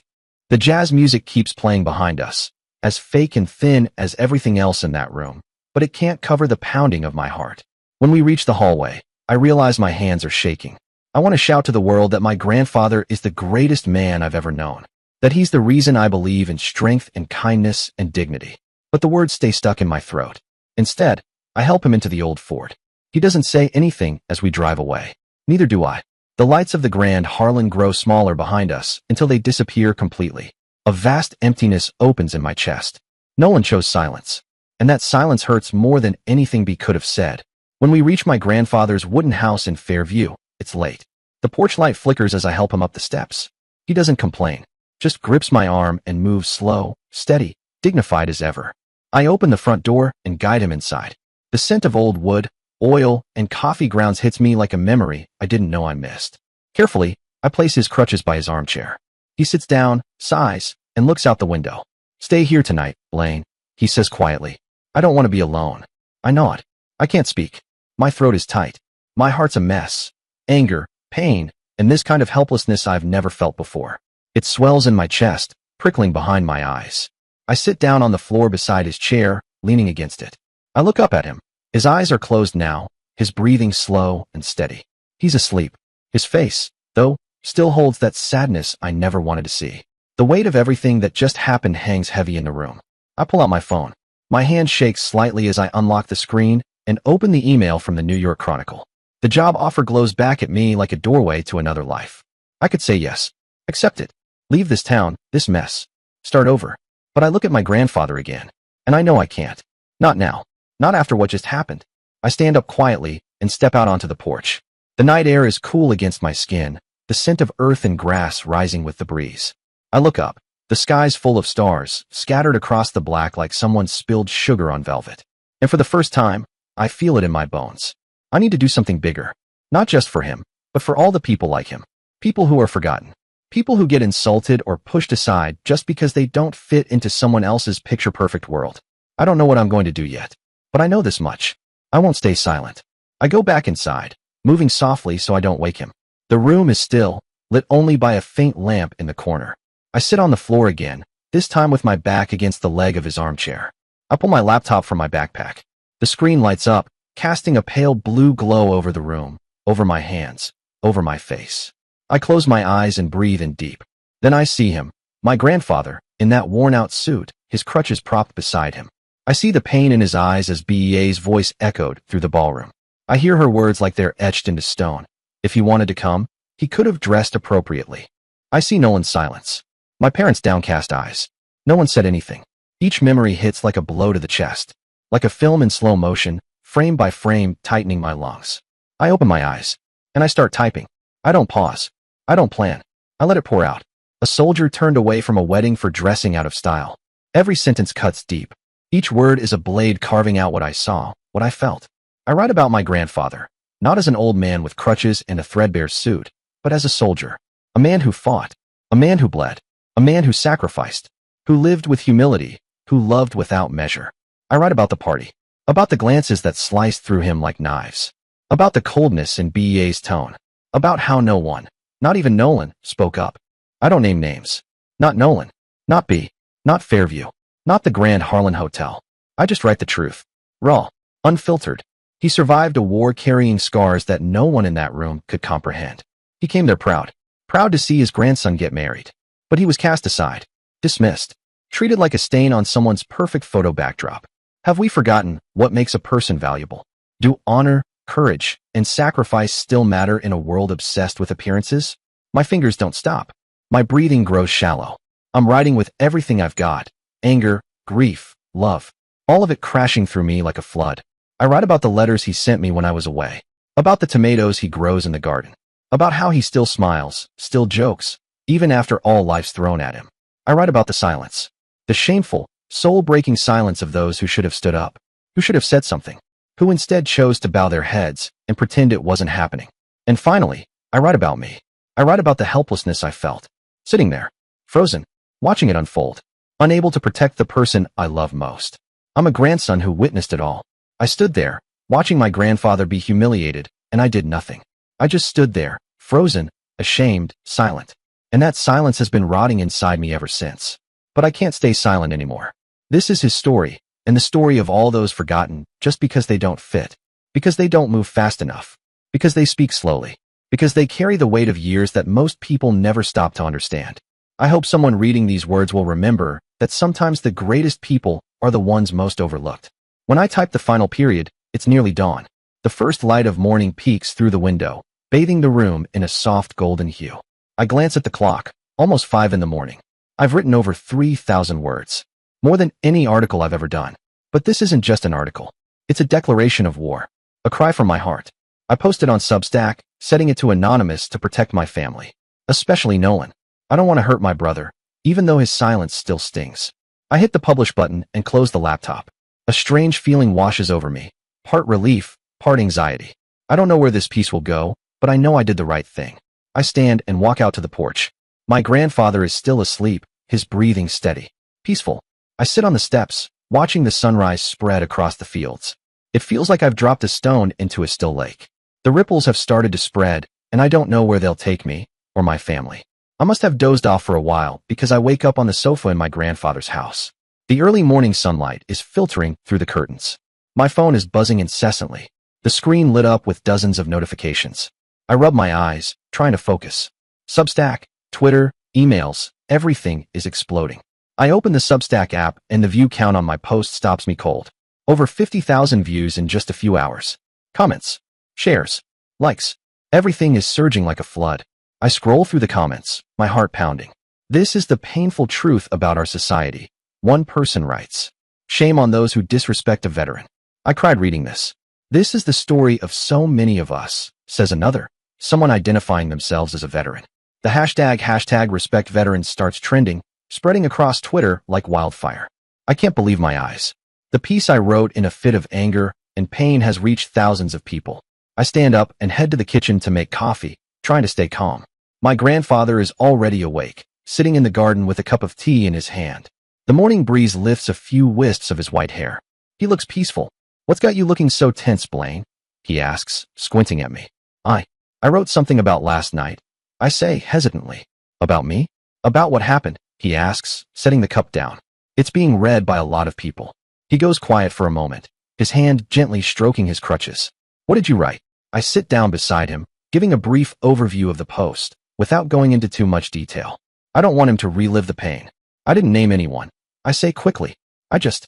The jazz music keeps playing behind us, as fake and thin as everything else in that room, but it can't cover the pounding of my heart. When we reach the hallway, I realize my hands are shaking. I want to shout to the world that my grandfather is the greatest man I've ever known, that he's the reason I believe in strength and kindness and dignity. But the words stay stuck in my throat. Instead, I help him into the old Ford. He doesn't say anything as we drive away. Neither do I. The lights of the Grand Harlan grow smaller behind us until they disappear completely. A vast emptiness opens in my chest. Nolan chose silence. And that silence hurts more than anything B could have said. When we reach my grandfather's wooden house in Fairview, it's late. The porch light flickers as I help him up the steps. He doesn't complain, just grips my arm and moves slow, steady, dignified as ever. I open the front door and guide him inside. The scent of old wood, oil, and coffee grounds hits me like a memory I didn't know I missed. Carefully, I place his crutches by his armchair. He sits down, sighs, and looks out the window. Stay here tonight, Blaine, he says quietly. I don't want to be alone. I nod. I can't speak. My throat is tight. My heart's a mess. Anger, pain, and this kind of helplessness I've never felt before. It swells in my chest, prickling behind my eyes. I sit down on the floor beside his chair, leaning against it. I look up at him. His eyes are closed now, his breathing slow and steady. He's asleep. His face, though, still holds that sadness I never wanted to see. The weight of everything that just happened hangs heavy in the room. I pull out my phone. My hand shakes slightly as I unlock the screen and open the email from the New York Chronicle. The job offer glows back at me like a doorway to another life. I could say yes. Accept it. Leave this town, this mess. Start over. But I look at my grandfather again. And I know I can't. Not now. Not after what just happened. I stand up quietly and step out onto the porch. The night air is cool against my skin, the scent of earth and grass rising with the breeze. I look up. The sky's full of stars, scattered across the black like someone spilled sugar on velvet. And for the first time, I feel it in my bones. I need to do something bigger. Not just for him, but for all the people like him. People who are forgotten. People who get insulted or pushed aside just because they don't fit into someone else's picture-perfect world. I don't know what I'm going to do yet, but I know this much. I won't stay silent. I go back inside, moving softly so I don't wake him. The room is still, lit only by a faint lamp in the corner. I sit on the floor again, this time with my back against the leg of his armchair. I pull my laptop from my backpack. The screen lights up, casting a pale blue glow over the room, over my hands, over my face. I close my eyes and breathe in deep. Then I see him, my grandfather, in that worn-out suit, his crutches propped beside him. I see the pain in his eyes as BEA's voice echoed through the ballroom. I hear her words like they're etched into stone. If he wanted to come, he could have dressed appropriately. I see Nolan's silence. My parents' downcast eyes. No one said anything. Each memory hits like a blow to the chest, like a film in slow motion, frame by frame, tightening my lungs. I open my eyes, and I start typing. I don't pause. I don't plan. I let it pour out. A soldier turned away from a wedding for dressing out of style. Every sentence cuts deep. Each word is a blade carving out what I saw, what I felt. I write about my grandfather, not as an old man with crutches and a threadbare suit, but as a soldier. A man who fought. A man who bled. A man who sacrificed. Who lived with humility. Who loved without measure. I write about the party. About the glances that sliced through him like knives. About the coldness in BEA's tone. About how no one, not even Nolan, spoke up. I don't name names. Not Nolan. Not B. Not Fairview. Not the Grand Harlan Hotel. I just write the truth. Raw. Unfiltered. He survived a war carrying scars that no one in that room could comprehend. He came there proud. Proud to see his grandson get married. But he was cast aside. Dismissed. Treated like a stain on someone's perfect photo backdrop. Have we forgotten what makes a person valuable? Do honor, courage, and sacrifice still matter in a world obsessed with appearances? My fingers don't stop. My breathing grows shallow. I'm writing with everything I've got. Anger, grief, love. All of it crashing through me like a flood. I write about the letters he sent me when I was away. About the tomatoes he grows in the garden. About how he still smiles, still jokes, even after all life's thrown at him. I write about the silence. The shameful, soul-breaking silence of those who should have stood up. Who should have said something. Who instead chose to bow their heads and pretend it wasn't happening. And finally, I write about me. I write about the helplessness I felt. Sitting there, frozen, watching it unfold. Unable to protect the person I love most. I'm a grandson who witnessed it all. I stood there, watching my grandfather be humiliated, and I did nothing. I just stood there, frozen, ashamed, silent. And that silence has been rotting inside me ever since. But I can't stay silent anymore. This is his story, and the story of all those forgotten just because they don't fit. Because they don't move fast enough. Because they speak slowly. Because they carry the weight of years that most people never stop to understand. I hope someone reading these words will remember that sometimes the greatest people are the ones most overlooked. When I type the final period, it's nearly dawn. The first light of morning peeks through the window, bathing the room in a soft golden hue. I glance at the clock, almost 5 in the morning. I've written over 3,000 words. More than any article I've ever done. But this isn't just an article. It's a declaration of war. A cry from my heart. I posted on Substack, setting it to anonymous to protect my family. Especially Nolan. I don't want to hurt my brother, even though his silence still stings. I hit the publish button and close the laptop. A strange feeling washes over me. Part relief, part anxiety. I don't know where this piece will go, but I know I did the right thing. I stand and walk out to the porch. My grandfather is still asleep, his breathing steady. Peaceful. I sit on the steps, watching the sunrise spread across the fields. It feels like I've dropped a stone into a still lake. The ripples have started to spread, and I don't know where they'll take me, or my family. I must have dozed off for a while because I wake up on the sofa in my grandfather's house. The early morning sunlight is filtering through the curtains. My phone is buzzing incessantly. The screen lit up with dozens of notifications. I rub my eyes, trying to focus. Substack, Twitter, emails, everything is exploding. I open the Substack app and the view count on my post stops me cold. Over 50,000 views in just a few hours. Comments, shares, likes. Everything is surging like a flood. I scroll through the comments, my heart pounding. This is the painful truth about our society. One person writes, "Shame on those who disrespect a veteran." I cried reading this. "This is the story of so many of us," says another, someone identifying themselves as a veteran. The hashtag respect veterans starts trending, spreading across Twitter like wildfire. I can't believe my eyes. The piece I wrote in a fit of anger and pain has reached thousands of people. I stand up and head to the kitchen to make coffee, trying to stay calm. My grandfather is already awake, sitting in the garden with a cup of tea in his hand. The morning breeze lifts a few wisps of his white hair. He looks peaceful. "What's got you looking so tense, Blaine?" he asks, squinting at me. I wrote something about last night," I say hesitantly. "About me?" "About what happened," he asks, setting the cup down. "It's being read by a lot of people." He goes quiet for a moment, his hand gently stroking his crutches. "What did you write?" I sit down beside him, giving a brief overview of the post, without going into too much detail. I don't want him to relive the pain. "I didn't name anyone," I say quickly. I just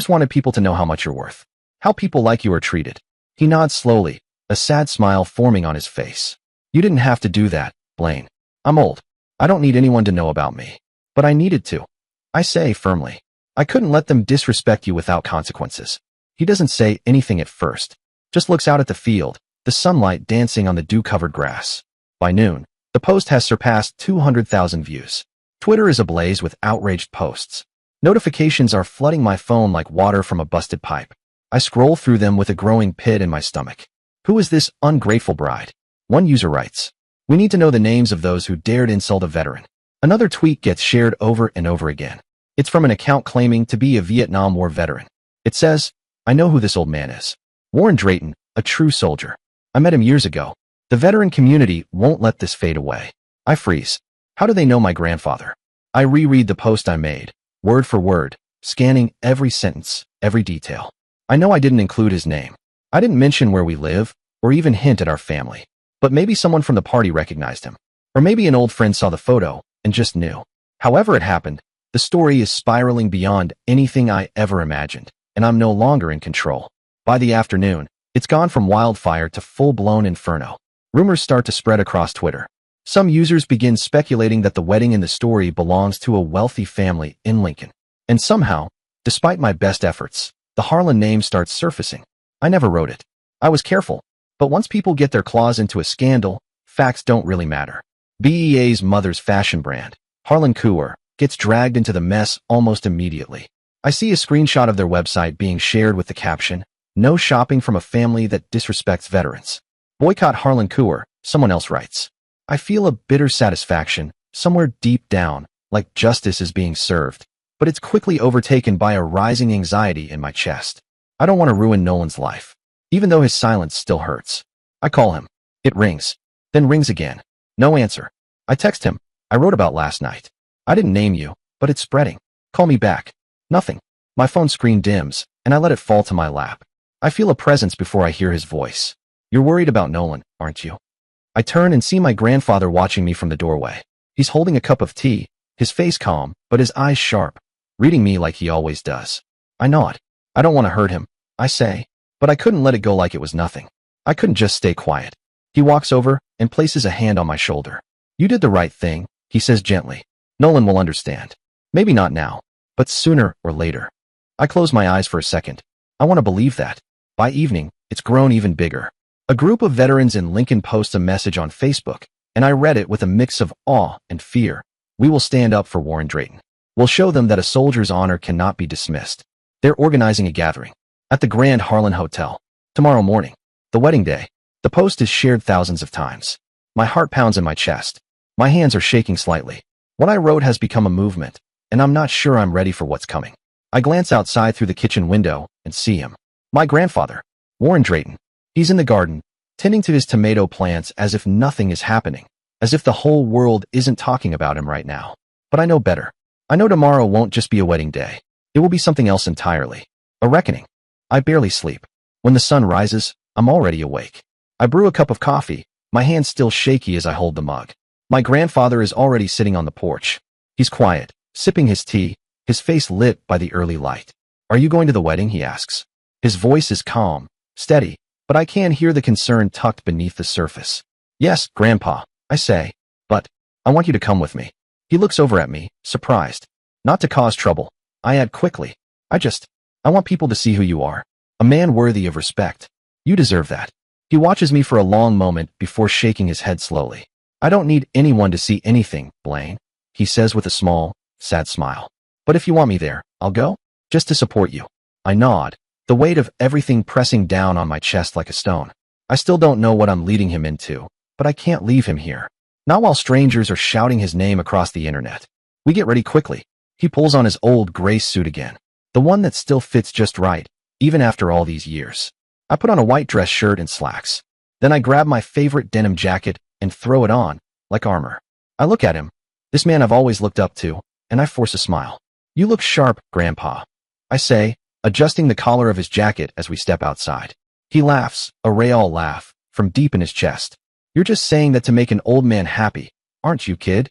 wanted people to know how much you're worth. How people like you are treated." He nods slowly, a sad smile forming on his face. "You didn't have to do that, Blaine. I'm old. I don't need anyone to know about me. But I needed to," I say firmly. "I couldn't let them disrespect you without consequences." He doesn't say anything at first, just looks out at the field, the sunlight dancing on the dew-covered grass. By noon, the post has surpassed 200,000 views. Twitter is ablaze with outraged posts. Notifications are flooding my phone like water from a busted pipe. I scroll through them with a growing pit in my stomach. "Who is this ungrateful bride?" One user writes. "We need to know the names of those who dared insult a veteran." Another tweet gets shared over and over again. It's from an account claiming to be a Vietnam War veteran. It says, "I know who this old man is. Warren Drayton, a true soldier. I met him years ago. The veteran community won't let this fade away." I freeze. How do they know my grandfather? I reread the post I made, word for word, scanning every sentence, every detail. I know I didn't include his name. I didn't mention where we live, or even hint at our family. But maybe someone from the party recognized him. Or maybe an old friend saw the photo and just knew. However it happened, the story is spiraling beyond anything I ever imagined, and I'm no longer in control. By the afternoon, it's gone from wildfire to full-blown inferno. Rumors start to spread across Twitter. Some users begin speculating that the wedding in the story belongs to a wealthy family in Lincoln. And somehow, despite my best efforts, the Harlan name starts surfacing. I never wrote it. I was careful. But once people get their claws into a scandal, facts don't really matter. BEA's mother's fashion brand, Harlan Coor, gets dragged into the mess almost immediately. I see a screenshot of their website being shared with the caption, "No shopping from a family that disrespects veterans." "Boycott Harlan Coor," someone else writes. I feel a bitter satisfaction, somewhere deep down, like justice is being served, but it's quickly overtaken by a rising anxiety in my chest. I don't want to ruin Nolan's life, even though his silence still hurts. I call him. It rings, then rings again. No answer. I text him. "I wrote about last night. I didn't name you, but it's spreading. Call me back." Nothing. My phone screen dims, and I let it fall to my lap. I feel a presence before I hear his voice. "You're worried about Nolan, aren't you?" I turn and see my grandfather watching me from the doorway. He's holding a cup of tea, his face calm, but his eyes sharp, reading me like he always does. I nod. "I don't want to hurt him," I say, but I couldn't let it go like it was nothing. I couldn't just stay quiet. He walks over and places a hand on my shoulder. "You did the right thing," he says gently. "Nolan will understand. Maybe not now, but sooner or later." I close my eyes for a second. I want to believe that. By evening, it's grown even bigger. A group of veterans in Lincoln posts a message on Facebook, and I read it with a mix of awe and fear. "We will stand up for Warren Drayton. We'll show them that a soldier's honor cannot be dismissed." They're organizing a gathering at the Grand Harlan Hotel tomorrow morning, the wedding day. The post is shared thousands of times. My heart pounds in my chest. My hands are shaking slightly. What I wrote has become a movement, and I'm not sure I'm ready for what's coming. I glance outside through the kitchen window and see him. My grandfather, Warren Drayton. He's in the garden, tending to his tomato plants as if nothing is happening, as if the whole world isn't talking about him right now. But I know better. I know tomorrow won't just be a wedding day. It will be something else entirely. A reckoning. I barely sleep. When the sun rises, I'm already awake. I brew a cup of coffee, my hands still shaky as I hold the mug. My grandfather is already sitting on the porch. He's quiet, sipping his tea, his face lit by the early light. Are you going to the wedding? He asks. His voice is calm, steady, but I can hear the concern tucked beneath the surface. Yes, Grandpa, I say, but I want you to come with me. He looks over at me, surprised. Not to cause trouble, I add quickly. I want people to see who you are. A man worthy of respect. You deserve that. He watches me for a long moment before shaking his head slowly. I don't need anyone to see anything, Blaine, he says with a small, sad smile. But if you want me there, I'll go, just to support you. I nod, the weight of everything pressing down on my chest like a stone. I still don't know what I'm leading him into, but I can't leave him here. Not while strangers are shouting his name across the internet. We get ready quickly. He pulls on his old gray suit again, the one that still fits just right, even after all these years. I put on a white dress shirt and slacks. Then I grab my favorite denim jacket and throw it on, like armor. I look at him, this man I've always looked up to, and I force a smile. You look sharp, Grandpa, I say, adjusting the collar of his jacket as we step outside. He laughs, a Real laugh, from deep in his chest. You're just saying that to make an old man happy, aren't you, kid?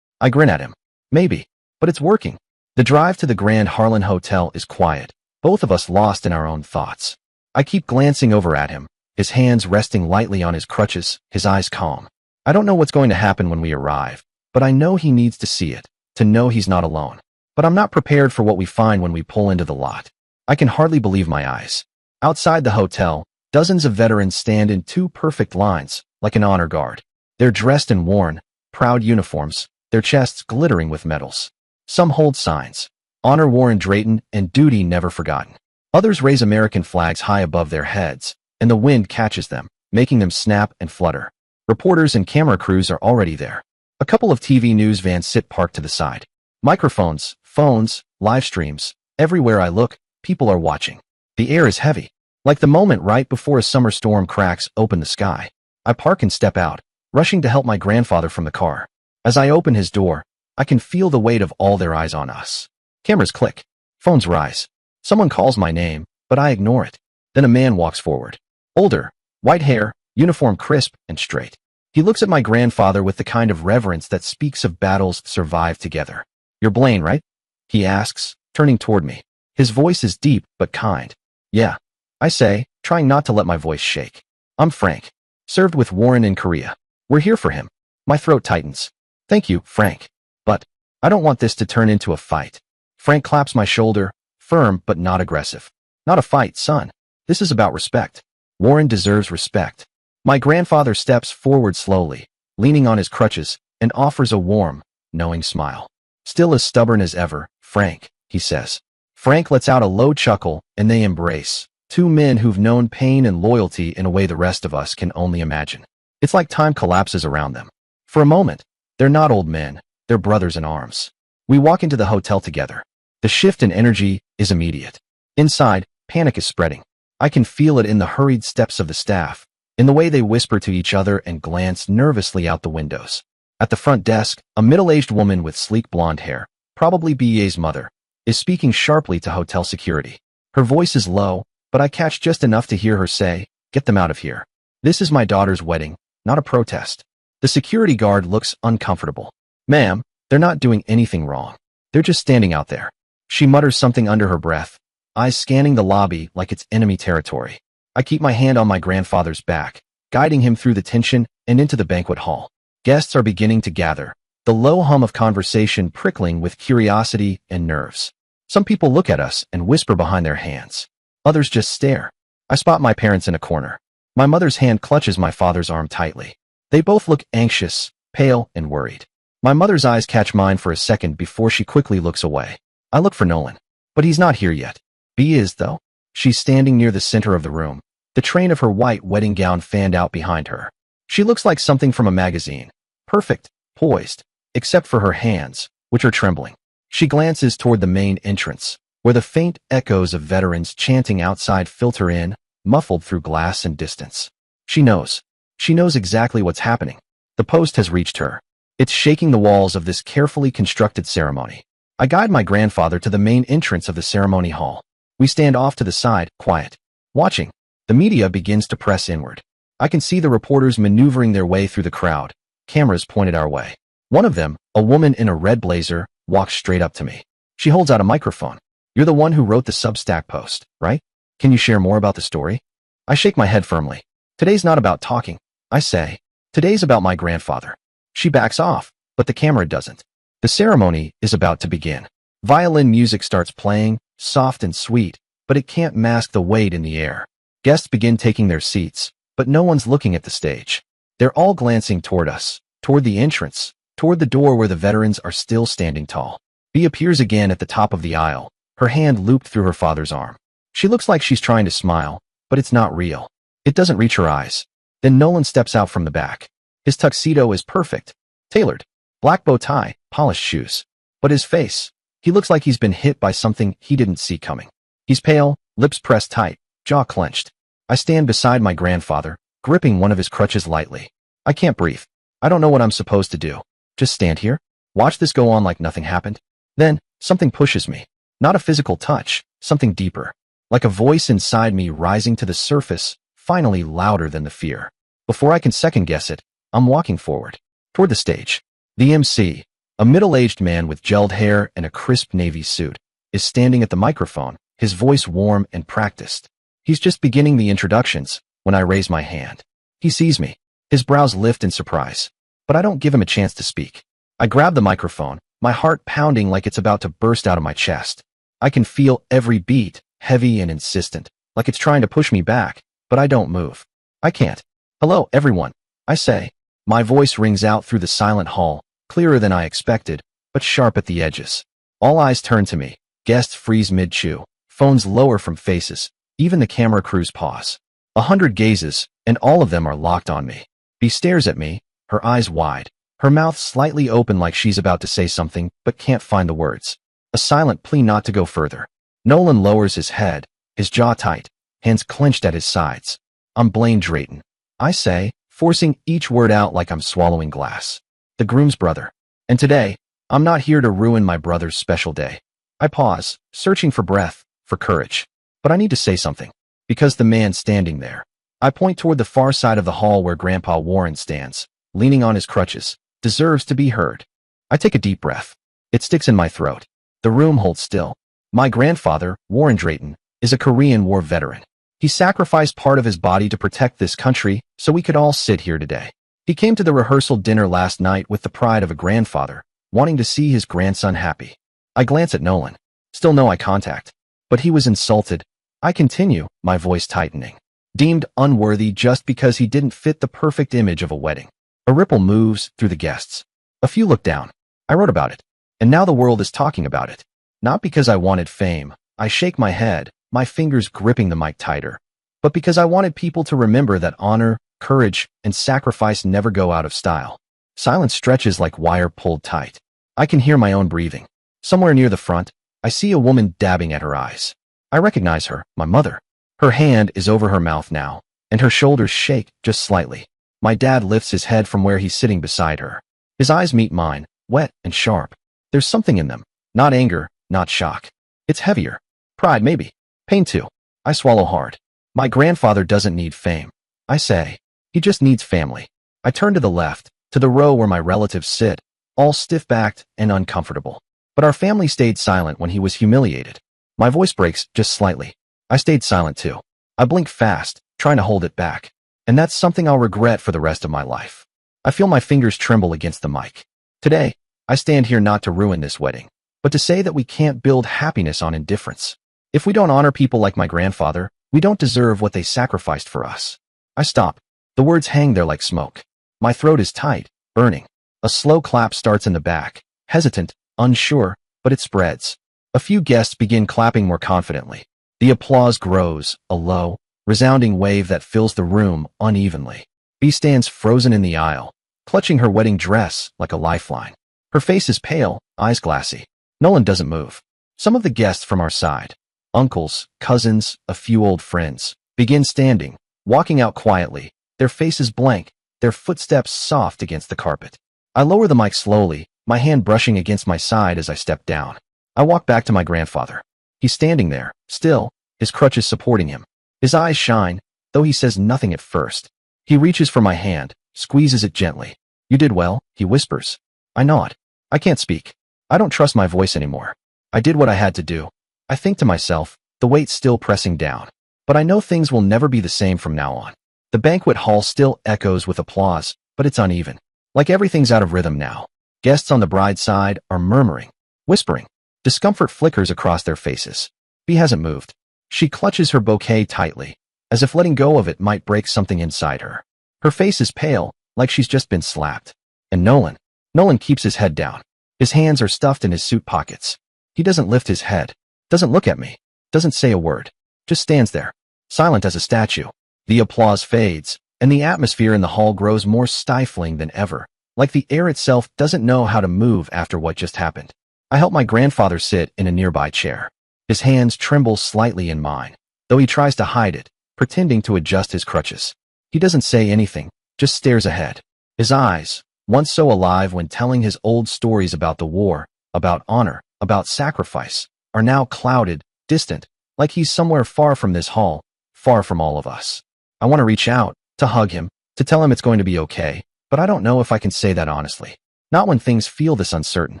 I grin at him. Maybe, but it's working. The drive to the Grand Harlan Hotel is quiet, both of us lost in our own thoughts. I keep glancing over at him, his hands resting lightly on his crutches, his eyes calm. I don't know what's going to happen when we arrive, but I know he needs to see it, to know he's not alone. But I'm not prepared for what we find when we pull into the lot. I can hardly believe my eyes. Outside the hotel, dozens of veterans stand in two perfect lines, like an honor guard. They're dressed in worn, proud uniforms, their chests glittering with medals. Some hold signs, Honor Warren Drayton and Duty Never Forgotten. Others raise American flags high above their heads, and the wind catches them, making them snap and flutter. Reporters and camera crews are already there. A couple of TV news vans sit parked to the side. Microphones, phones, live streams. Everywhere I look, people are watching. The air is heavy, like the moment right before a summer storm cracks open the sky. I park and step out, rushing to help my grandfather from the car. As I open his door, I can feel the weight of all their eyes on us. Cameras click. Phones rise. Someone calls my name, but I ignore it. Then a man walks forward. Older, white hair, uniform crisp and straight. He looks at my grandfather with the kind of reverence that speaks of battles survived together. You're Blaine, right? He asks, turning toward me. His voice is deep but kind. Yeah, I say, trying not to let my voice shake. I'm Frank. Served with Warren in Korea. We're here for him. My throat tightens. Thank you, Frank. But I don't want this to turn into a fight. Frank claps my shoulder, firm but not aggressive. Not a fight, son. This is about respect. Warren deserves respect. My grandfather steps forward slowly, leaning on his crutches, and offers a warm, knowing smile. Still as stubborn as ever, Frank, he says. Frank lets out a low chuckle, and they embrace. Two men who've known pain and loyalty in a way the rest of us can only imagine. It's like time collapses around them. For a moment, they're not old men, they're brothers in arms. We walk into the hotel together. The shift in energy is immediate. Inside, panic is spreading. I can feel it in the hurried steps of the staff, in the way they whisper to each other and glance nervously out the windows. At the front desk, a middle-aged woman with sleek blonde hair, probably BA's mother, is speaking sharply to hotel security. Her voice is low, but I catch just enough to hear her say, "Get them out of here. This is my daughter's wedding, not a protest." The security guard looks uncomfortable. "Ma'am, they're not doing anything wrong. They're just standing out there." She mutters something under her breath, eyes scanning the lobby like it's enemy territory. I keep my hand on my grandfather's back, guiding him through the tension and into the banquet hall. Guests are beginning to gather, the low hum of conversation prickling with curiosity and nerves. Some people look at us and whisper behind their hands. Others just stare. I spot my parents in a corner. My mother's hand clutches my father's arm tightly. They both look anxious, pale, and worried. My mother's eyes catch mine for a second before she quickly looks away. I look for Nolan, but he's not here yet. B is, though. She's standing near the center of the room, the train of her white wedding gown fanned out behind her. She looks like something from a magazine. Perfect, poised, except for her hands, which are trembling. She glances toward the main entrance, where the faint echoes of veterans chanting outside filter in, muffled through glass and distance. She knows. She knows exactly what's happening. The post has reached her. It's shaking the walls of this carefully constructed ceremony. I guide my grandfather to the main entrance of the ceremony hall. We stand off to the side, quiet, watching. The media begins to press inward. I can see the reporters maneuvering their way through the crowd, cameras pointed our way. One of them, a woman in a red blazer, walks straight up to me. She holds out a microphone. "You're the one who wrote the Substack post, right? Can you share more about the story?" I shake my head firmly. "Today's not about talking," I say. "Today's about my grandfather." She backs off, but the camera doesn't. The ceremony is about to begin. Violin music starts playing, soft and sweet, but it can't mask the weight in the air. Guests begin taking their seats, but no one's looking at the stage. They're all glancing toward us, toward the entrance, toward the door where the veterans are still standing tall. Bea appears again at the top of the aisle, her hand looped through her father's arm. She looks like she's trying to smile, but it's not real. It doesn't reach her eyes. Then Nolan steps out from the back. His tuxedo is perfect, tailored, black bow tie, polished shoes. But his face, he looks like he's been hit by something he didn't see coming. He's pale, lips pressed tight, jaw clenched. I stand beside my grandfather, gripping one of his crutches lightly. I can't breathe. I don't know what I'm supposed to do. Just stand here? Watch this go on like nothing happened? Then, something pushes me. Not a physical touch, something deeper. Like a voice inside me rising to the surface, finally louder than the fear. Before I can second guess it, I'm walking forward, toward the stage. The MC, a middle-aged man with gelled hair and a crisp navy suit, is standing at the microphone, his voice warm and practiced. He's just beginning the introductions when I raise my hand. He sees me. His brows lift in surprise, but I don't give him a chance to speak. I grab the microphone, my heart pounding like it's about to burst out of my chest. I can feel every beat, heavy and insistent, like it's trying to push me back, but I don't move. I can't. "Hello, everyone," I say. My voice rings out through the silent hall, clearer than I expected, but sharp at the edges. All eyes turn to me. Guests freeze mid-chew. Phones lower from faces. Even the camera crews pause. 100 gazes, and all of them are locked on me. Bea stares at me, her eyes wide, her mouth slightly open like she's about to say something, but can't find the words. A silent plea not to go further. Nolan lowers his head, his jaw tight, hands clenched at his sides. "I'm Blaine Drayton," I say, forcing each word out like I'm swallowing glass. "The groom's brother. And today, I'm not here to ruin my brother's special day." I pause, searching for breath, for courage. But I need to say something. Because the man standing there. I point toward the far side of the hall where Grandpa Warren stands, leaning on his crutches, deserves to be heard. I take a deep breath. It sticks in my throat. The room holds still. My grandfather, Warren Drayton, is a Korean War veteran. He sacrificed part of his body to protect this country so we could all sit here today. He came to the rehearsal dinner last night with the pride of a grandfather, wanting to see his grandson happy. I glance at Nolan. Still no eye contact. But he was insulted. I continue, my voice tightening. Deemed unworthy just because he didn't fit the perfect image of a wedding. A ripple moves through the guests. A few look down. I wrote about it. And now the world is talking about it. Not because I wanted fame. I shake my head, my fingers gripping the mic tighter. But because I wanted people to remember that honor, courage, and sacrifice never go out of style. Silence stretches like wire pulled tight. I can hear my own breathing. Somewhere near the front, I see a woman dabbing at her eyes. I recognize her, my mother. Her hand is over her mouth now, and her shoulders shake just slightly. My dad lifts his head from where he's sitting beside her. His eyes meet mine, wet and sharp. There's something in them. Not anger, not shock. It's heavier. Pride, maybe. Pain, too. I swallow hard. My grandfather doesn't need fame. I say. He just needs family. I turn to the left, to the row where my relatives sit, all stiff-backed and uncomfortable. But our family stayed silent when he was humiliated. My voice breaks just slightly. I stayed silent too. I blink fast, trying to hold it back. And that's something I'll regret for the rest of my life. I feel my fingers tremble against the mic. Today, I stand here not to ruin this wedding, but to say that we can't build happiness on indifference. If we don't honor people like my grandfather, we don't deserve what they sacrificed for us. I stop. The words hang there like smoke. My throat is tight, burning. A slow clap starts in the back, hesitant, unsure, but it spreads. A few guests begin clapping more confidently. The applause grows, a low, resounding wave that fills the room unevenly. Bea stands frozen in the aisle, clutching her wedding dress like a lifeline. Her face is pale, eyes glassy. Nolan doesn't move. Some of the guests from our side, uncles, cousins, a few old friends, begin standing, walking out quietly, their faces blank, their footsteps soft against the carpet. I lower the mic slowly, my hand brushing against my side as I step down. I walk back to my grandfather. He's standing there, still, his crutches supporting him. His eyes shine, though he says nothing at first. He reaches for my hand, squeezes it gently. You did well, he whispers. I nod. I can't speak. I don't trust my voice anymore. I did what I had to do. I think to myself, the weight still pressing down. But I know things will never be the same from now on. The banquet hall still echoes with applause, but it's uneven. Like everything's out of rhythm now. Guests on the bride's side are murmuring, whispering. Discomfort flickers across their faces. Bea hasn't moved. She clutches her bouquet tightly, as if letting go of it might break something inside her. Her face is pale, like she's just been slapped. And Nolan keeps his head down. His hands are stuffed in his suit pockets. He doesn't lift his head, doesn't look at me, doesn't say a word, just stands there, silent as a statue. The applause fades, and the atmosphere in the hall grows more stifling than ever, like the air itself doesn't know how to move after what just happened. I help my grandfather sit in a nearby chair. His hands tremble slightly in mine, though he tries to hide it, pretending to adjust his crutches. He doesn't say anything, just stares ahead. His eyes, once so alive when telling his old stories about the war, about honor, about sacrifice, are now clouded, distant, like he's somewhere far from this hall, far from all of us. I want to reach out, to hug him, to tell him it's going to be okay, but I don't know if I can say that honestly. Not when things feel this uncertain.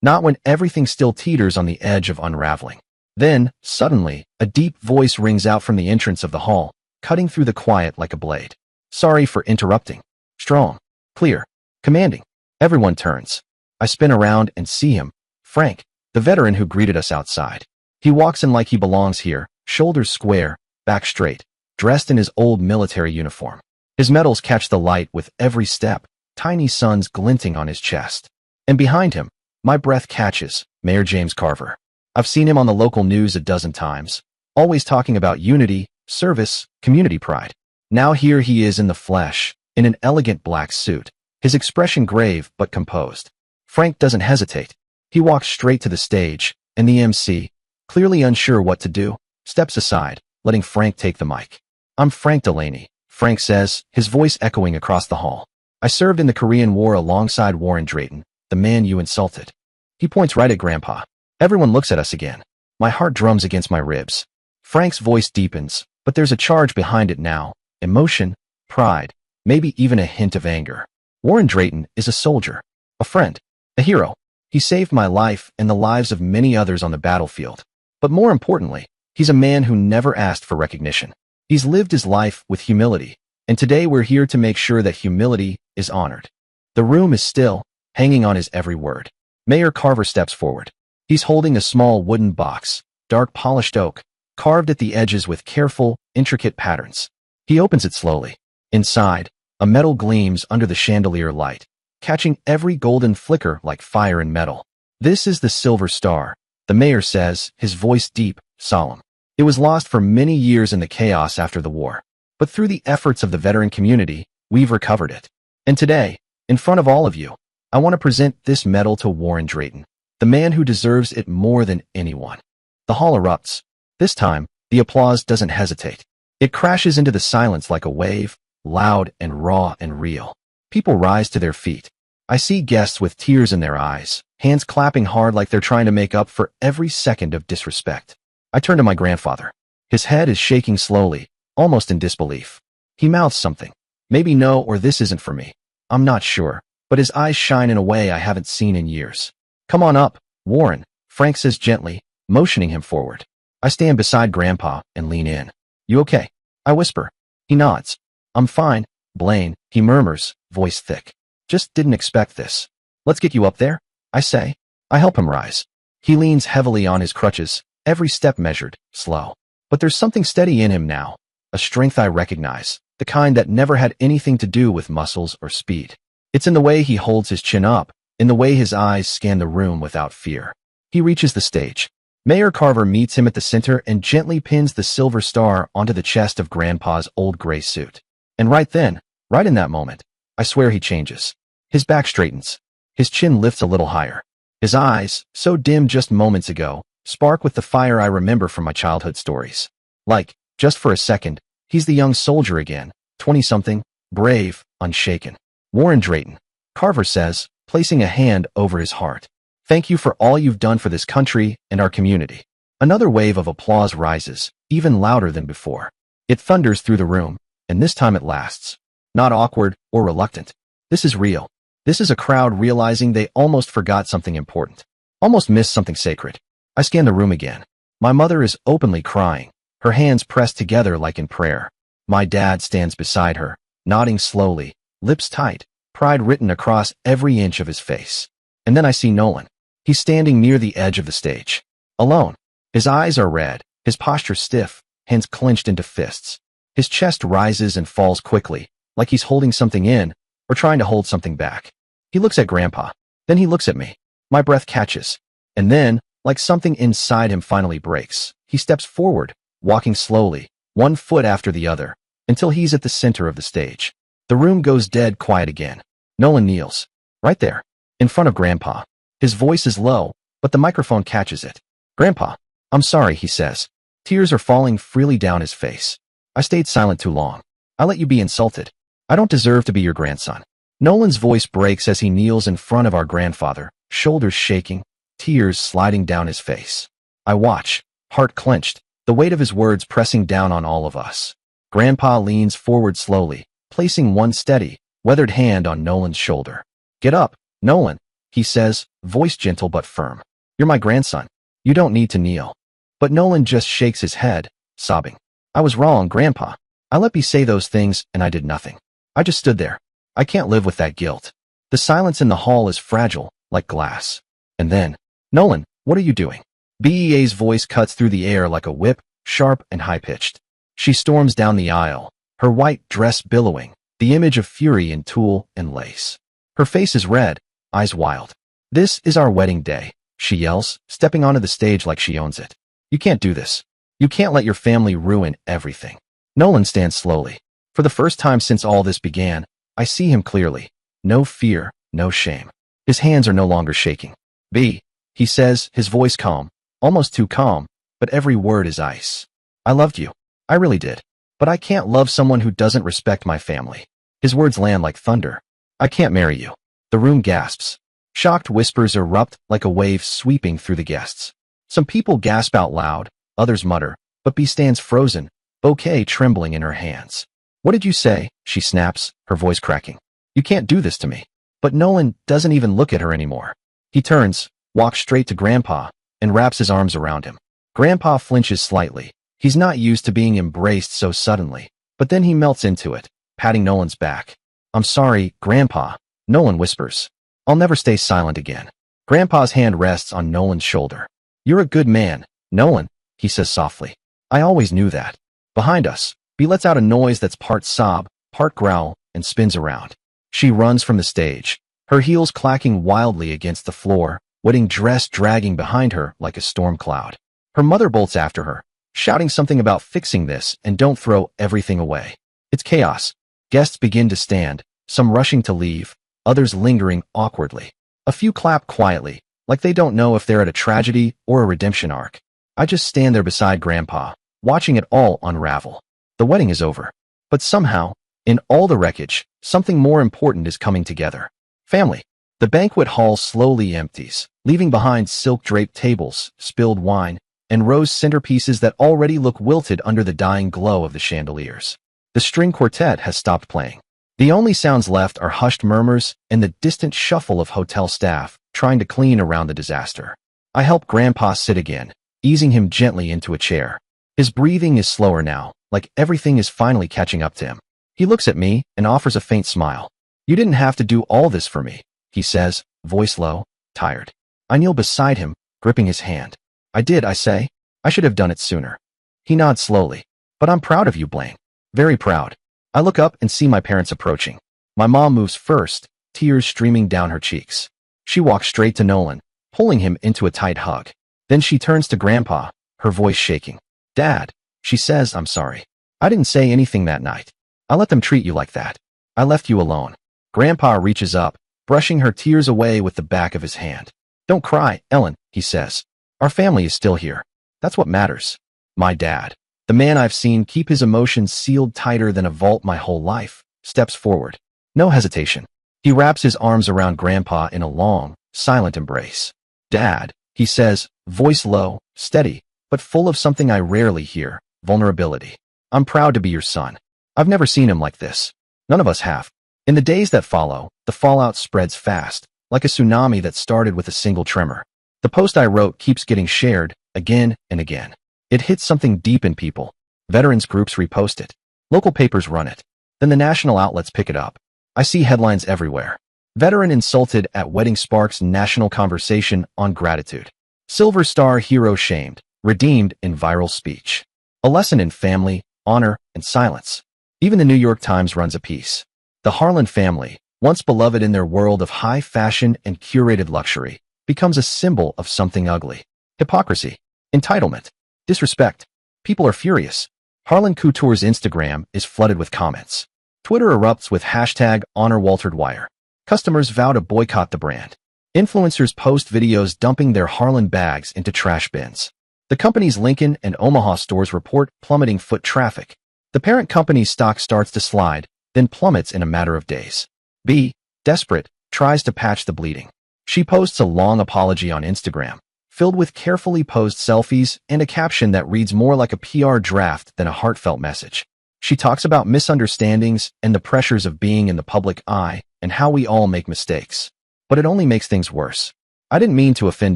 Not when everything still teeters on the edge of unraveling. Then, suddenly, a deep voice rings out from the entrance of the hall, cutting through the quiet like a blade. Sorry for interrupting. Strong. Clear. Commanding. Everyone turns. I spin around and see him, Frank, the veteran who greeted us outside. He walks in like he belongs here, shoulders square, back straight, dressed in his old military uniform. His medals catch the light with every step, tiny suns glinting on his chest. And behind him, my breath catches, Mayor James Carver. I've seen him on the local news a dozen times, always talking about unity, service, community pride. Now here he is in the flesh, in an elegant black suit, his expression grave but composed. Frank doesn't hesitate. He walks straight to the stage, and the MC, clearly unsure what to do, steps aside, letting Frank take the mic. I'm Frank Delaney, Frank says, his voice echoing across the hall. I served in the Korean War alongside Warren Drayton, the man you insulted. He points right at Grandpa. Everyone looks at us again. My heart drums against my ribs. Frank's voice deepens, but there's a charge behind it now. Emotion, pride, maybe even a hint of anger. Warren Drayton is a soldier, a friend, a hero. He saved my life and the lives of many others on the battlefield. But more importantly, he's a man who never asked for recognition. He's lived his life with humility, and today we're here to make sure that humility is honored. The room is still, hanging on his every word. Mayor Carver steps forward. He's holding a small wooden box, dark polished oak, carved at the edges with careful, intricate patterns. He opens it slowly. Inside, a metal gleams under the chandelier light, catching every golden flicker like fire and metal. This is the Silver Star, the mayor says, his voice deep, solemn. It was lost for many years in the chaos after the war. But through the efforts of the veteran community, we've recovered it. And today, in front of all of you, I want to present this medal to Warren Drayton, the man who deserves it more than anyone. The hall erupts. This time, the applause doesn't hesitate. It crashes into the silence like a wave, loud and raw and real. People rise to their feet. I see guests with tears in their eyes, hands clapping hard like they're trying to make up for every second of disrespect. I turn to my grandfather. His head is shaking slowly, almost in disbelief. He mouths something. Maybe no or this isn't for me. I'm not sure, but his eyes shine in a way I haven't seen in years. Come on up, Warren, Frank says gently, motioning him forward. I stand beside Grandpa and lean in. You okay? I whisper. He nods. I'm fine, Blaine, he murmurs, voice thick. Just didn't expect this. Let's get you up there, I say. I help him rise. He leans heavily on his crutches, every step measured, slow. But there's something steady in him now, a strength I recognize, the kind that never had anything to do with muscles or speed. It's in the way he holds his chin up, in the way his eyes scan the room without fear. He reaches the stage. Mayor Carver meets him at the center and gently pins the Silver Star onto the chest of Grandpa's old gray suit. And right then, right in that moment, I swear he changes. His back straightens. His chin lifts a little higher. His eyes, so dim just moments ago, spark with the fire I remember from my childhood stories. Like, just for a second, he's the young soldier again, 20-something, brave, unshaken. Warren Drayton, Carver says, placing a hand over his heart. Thank you for all you've done for this country and our community. Another wave of applause rises, even louder than before. It thunders through the room, and this time it lasts. Not awkward or reluctant. This is real. This is a crowd realizing they almost forgot something important. Almost missed something sacred. I scan the room again. My mother is openly crying, her hands pressed together like in prayer. My dad stands beside her, nodding slowly, lips tight, pride written across every inch of his face. And then I see Nolan. He's standing near the edge of the stage. Alone. His eyes are red, his posture stiff, hands clenched into fists. His chest rises and falls quickly, like he's holding something in, or trying to hold something back. He looks at Grandpa. Then he looks at me. My breath catches. And then, like something inside him finally breaks, he steps forward, walking slowly, one foot after the other, until he's at the center of the stage. The room goes dead quiet again. Nolan kneels. Right there. In front of Grandpa. His voice is low, but the microphone catches it. Grandpa, I'm sorry, he says. Tears are falling freely down his face. I stayed silent too long. I let you be insulted. I don't deserve to be your grandson. Nolan's voice breaks as he kneels in front of our grandfather, shoulders shaking, tears sliding down his face. I watch, heart clenched, the weight of his words pressing down on all of us. Grandpa leans forward slowly, placing one steady, weathered hand on Nolan's shoulder. Get up, Nolan, he says, voice gentle but firm. You're my grandson. You don't need to kneel. But Nolan just shakes his head, sobbing. I was wrong, Grandpa. I let me say those things and I did nothing. I just stood there. I can't live with that guilt. The silence in the hall is fragile, like glass. And then, Nolan, what are you doing? BEA's voice cuts through the air like a whip, sharp and high-pitched. She storms down the aisle, her white dress billowing, the image of fury in tulle and lace. Her face is red, eyes wild. This is our wedding day, she yells, stepping onto the stage like she owns it. You can't do this. You can't let your family ruin everything. Nolan stands slowly. For the first time since all this began, I see him clearly. No fear, no shame. His hands are no longer shaking. B, he says, his voice calm, almost too calm, but every word is ice. I loved you. I really did. But I can't love someone who doesn't respect my family. His words land like thunder. I can't marry you. The room gasps. Shocked whispers erupt like a wave sweeping through the guests. Some people gasp out loud, others mutter, but B stands frozen, bouquet trembling in her hands. What did you say? She snaps, her voice cracking. You can't do this to me. But Nolan doesn't even look at her anymore. He turns, walks straight to Grandpa, and wraps his arms around him. Grandpa flinches slightly. He's not used to being embraced so suddenly, but then he melts into it, patting Nolan's back. I'm sorry, Grandpa, Nolan whispers. I'll never stay silent again. Grandpa's hand rests on Nolan's shoulder. You're a good man, Nolan, he says softly. I always knew that. Behind us, B lets out a noise that's part sob, part growl, and spins around. She runs from the stage, her heels clacking wildly against the floor, wedding dress dragging behind her like a storm cloud. Her mother bolts after her, shouting something about fixing this and don't throw everything away. It's chaos. Guests begin to stand, some rushing to leave, others lingering awkwardly. A few clap quietly, like they don't know if they're at a tragedy or a redemption arc. I just stand there beside Grandpa, watching it all unravel. The wedding is over. But somehow, in all the wreckage, something more important is coming together. Family. The banquet hall slowly empties, leaving behind silk-draped tables, spilled wine, and rose centerpieces that already look wilted under the dying glow of the chandeliers. The string quartet has stopped playing. The only sounds left are hushed murmurs and the distant shuffle of hotel staff trying to clean around the disaster. I help Grandpa sit again, easing him gently into a chair. His breathing is slower now, like everything is finally catching up to him. He looks at me and offers a faint smile. You didn't have to do all this for me, he says, voice low, tired. I kneel beside him, gripping his hand. I did, I say. I should have done it sooner. He nods slowly. But I'm proud of you, Blaine. Very proud. I look up and see my parents approaching. My mom moves first, tears streaming down her cheeks. She walks straight to Nolan, pulling him into a tight hug. Then she turns to Grandpa, her voice shaking. Dad, she says, I'm sorry. I didn't say anything that night. I let them treat you like that. I left you alone. Grandpa reaches up, brushing her tears away with the back of his hand. Don't cry, Ellen, he says. Our family is still here. That's what matters. My dad, the man I've seen keep his emotions sealed tighter than a vault my whole life, steps forward. No hesitation. He wraps his arms around Grandpa in a long, silent embrace. Dad, he says, voice low, steady, but full of something I rarely hear, vulnerability. I'm proud to be your son. I've never seen him like this. None of us have. In the days that follow, the fallout spreads fast, like a tsunami that started with a single tremor. The post I wrote keeps getting shared, again and again. It hits something deep in people. Veterans groups repost it. Local papers run it. Then the national outlets pick it up. I see headlines everywhere. Veteran insulted at wedding sparks national conversation on gratitude. Silver Star hero shamed, redeemed in viral speech. A lesson in family, honor, and silence. Even the New York Times runs a piece. The Harlan family, once beloved in their world of high fashion and curated luxury, becomes a symbol of something ugly. Hypocrisy, entitlement, disrespect. People are furious. Harlan Couture's Instagram is flooded with comments. Twitter erupts with hashtag #HonorWalterDwyer. Customers vow to boycott the brand. Influencers post videos dumping their Harlan bags into trash bins. The company's Lincoln and Omaha stores report plummeting foot traffic. The parent company's stock starts to slide, then plummets in a matter of days. B, desperate, tries to patch the bleeding. She posts a long apology on Instagram, filled with carefully posed selfies and a caption that reads more like a PR draft than a heartfelt message. She talks about misunderstandings and the pressures of being in the public eye and how we all make mistakes. But it only makes things worse. I didn't mean to offend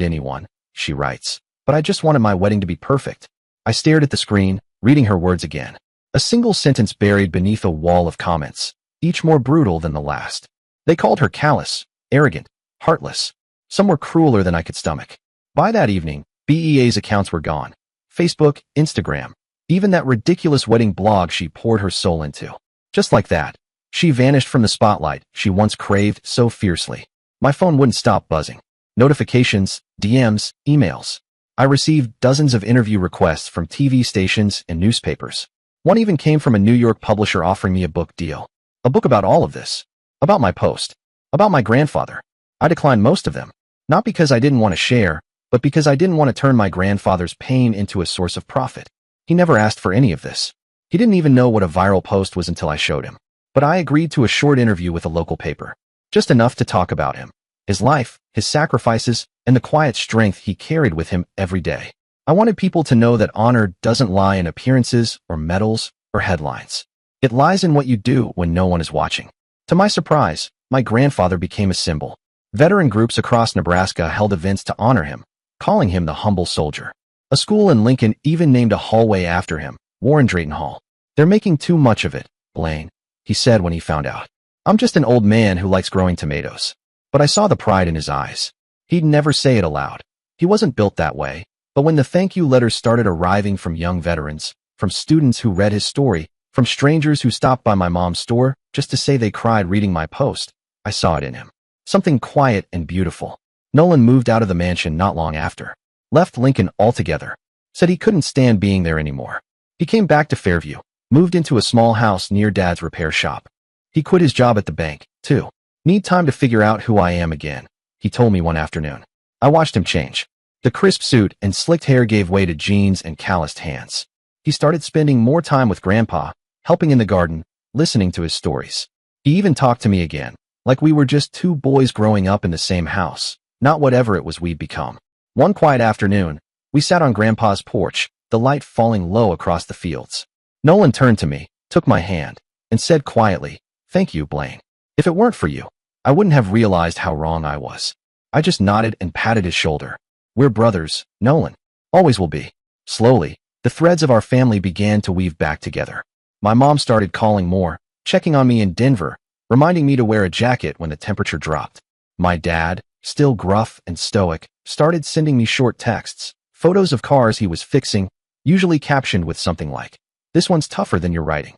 anyone, she writes, but I just wanted my wedding to be perfect. I stared at the screen, reading her words again. A single sentence buried beneath a wall of comments, each more brutal than the last. They called her callous, arrogant, heartless. Some were crueler than I could stomach. By that evening, BEA's accounts were gone. Facebook, Instagram, even that ridiculous wedding blog she poured her soul into. Just like that, she vanished from the spotlight she once craved so fiercely. My phone wouldn't stop buzzing. Notifications, DMs, emails. I received dozens of interview requests from TV stations and newspapers. One even came from a New York publisher offering me a book deal. A book about all of this. About my post. About my grandfather. I declined most of them. Not because I didn't want to share, but because I didn't want to turn my grandfather's pain into a source of profit. He never asked for any of this. He didn't even know what a viral post was until I showed him. But I agreed to a short interview with a local paper. Just enough to talk about him. His life, his sacrifices, and the quiet strength he carried with him every day. I wanted people to know that honor doesn't lie in appearances or medals or headlines. It lies in what you do when no one is watching. To my surprise, my grandfather became a symbol. Veteran groups across Nebraska held events to honor him, calling him the humble soldier. A school in Lincoln even named a hallway after him, Warren Drayton Hall. They're making too much of it, Blaine, he said when he found out. I'm just an old man who likes growing tomatoes. But I saw the pride in his eyes. He'd never say it aloud. He wasn't built that way. But when the thank you letters started arriving from young veterans, from students who read his story, from strangers who stopped by my mom's store just to say they cried reading my post, I saw it in him. Something quiet and beautiful. Nolan moved out of the mansion not long after. Left Lincoln altogether. Said he couldn't stand being there anymore. He came back to Fairview. Moved into a small house near Dad's repair shop. He quit his job at the bank, too. Need time to figure out who I am again, he told me one afternoon. I watched him change. The crisp suit and slicked hair gave way to jeans and calloused hands. He started spending more time with Grandpa, helping in the garden, listening to his stories. He even talked to me again, like we were just two boys growing up in the same house, not whatever it was we'd become. One quiet afternoon, we sat on Grandpa's porch, the light falling low across the fields. Nolan turned to me, took my hand, and said quietly, "Thank you, Blaine. If it weren't for you, I wouldn't have realized how wrong I was." I just nodded and patted his shoulder. We're brothers, Nolan. Always will be. Slowly, the threads of our family began to weave back together. My mom started calling more, checking on me in Denver, reminding me to wear a jacket when the temperature dropped. My dad, still gruff and stoic, started sending me short texts, photos of cars he was fixing, usually captioned with something like, "This one's tougher than you're writing."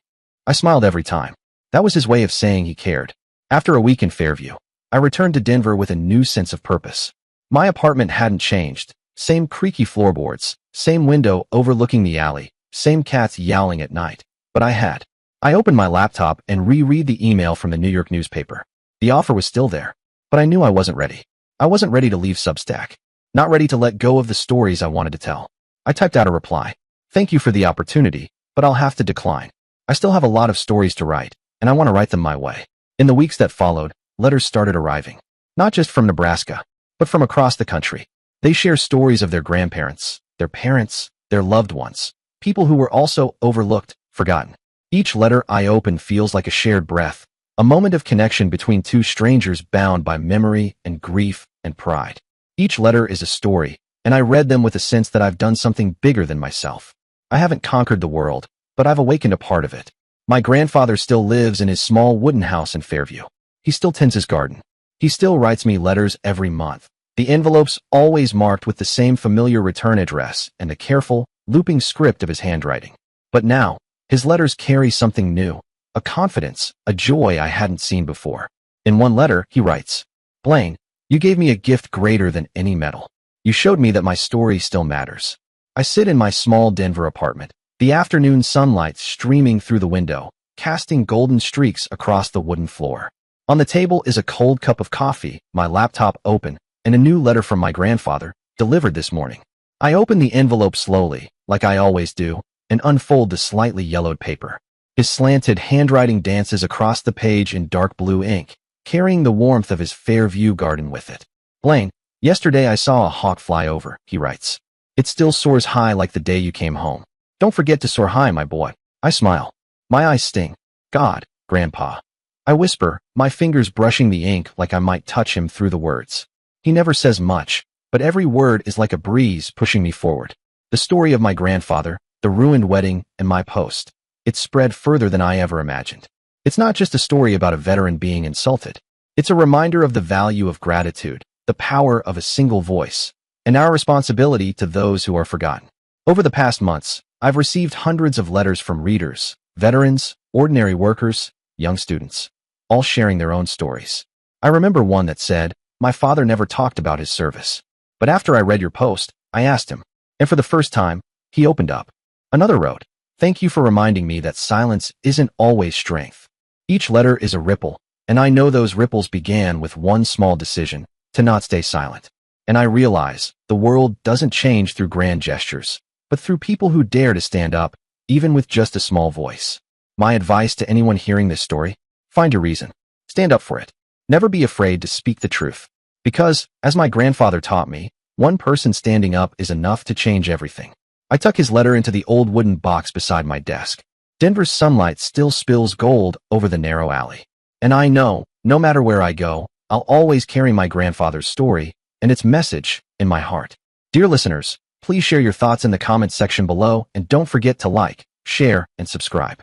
I smiled every time. That was his way of saying he cared. After a week in Fairview, I returned to Denver with a new sense of purpose. My apartment hadn't changed. Same creaky floorboards, same window overlooking the alley, same cats yowling at night. But I had. I opened my laptop and reread the email from the New York newspaper. The offer was still there, but I knew I wasn't ready. I wasn't ready to leave Substack. Not ready to let go of the stories I wanted to tell. I typed out a reply. "Thank you for the opportunity, but I'll have to decline. I still have a lot of stories to write, and I want to write them my way." In the weeks that followed, letters started arriving. Not just from Nebraska, but from across the country. They share stories of their grandparents, their parents, their loved ones, people who were also overlooked, forgotten. Each letter I open feels like a shared breath, A moment of connection between two strangers bound by memory and grief and pride. Each letter is a story, and I read them with a sense that I've done something bigger than myself. I haven't conquered the world, but I've awakened a part of it. My grandfather still lives in his small wooden house in Fairview. He still tends his garden. He still writes me letters every month. The envelopes always marked with the same familiar return address and the careful, looping script of his handwriting. But now, his letters carry something new, a confidence, a joy I hadn't seen before. In one letter, he writes, "Blaine, you gave me a gift greater than any medal. You showed me that my story still matters." I sit in my small Denver apartment, the afternoon sunlight streaming through the window, casting golden streaks across the wooden floor. On the table is a cold cup of coffee, my laptop open, and a new letter from my grandfather, delivered this morning. I open the envelope slowly, like I always do, and unfold the slightly yellowed paper. His slanted handwriting dances across the page in dark blue ink, carrying the warmth of his Fairview garden with it. "Blaine, yesterday I saw a hawk fly over," he writes. "It still soars high like the day you came home. Don't forget to soar high, my boy." I smile. My eyes sting. "God, Grandpa." I whisper, my fingers brushing the ink like I might touch him through the words. He never says much, but every word is like a breeze pushing me forward. The story of my grandfather, the ruined wedding, and my post. It spread further than I ever imagined. It's not just a story about a veteran being insulted. It's a reminder of the value of gratitude, the power of a single voice, and our responsibility to those who are forgotten. Over the past months, I've received hundreds of letters from readers, veterans, ordinary workers, young students, all sharing their own stories. I remember one that said, "My father never talked about his service. But after I read your post, I asked him, and for the first time, he opened up." Another wrote, "Thank you for reminding me that silence isn't always strength." Each letter is a ripple, and I know those ripples began with one small decision, to not stay silent. And I realize the world doesn't change through grand gestures, but through people who dare to stand up, even with just a small voice. My advice to anyone hearing this story: find your reason. Stand up for it. Never be afraid to speak the truth. Because, as my grandfather taught me, one person standing up is enough to change everything. I tuck his letter into the old wooden box beside my desk. Denver's sunlight still spills gold over the narrow alley. And I know, no matter where I go, I'll always carry my grandfather's story and its message in my heart. Dear listeners, please share your thoughts in the comments section below, and don't forget to like, share, and subscribe.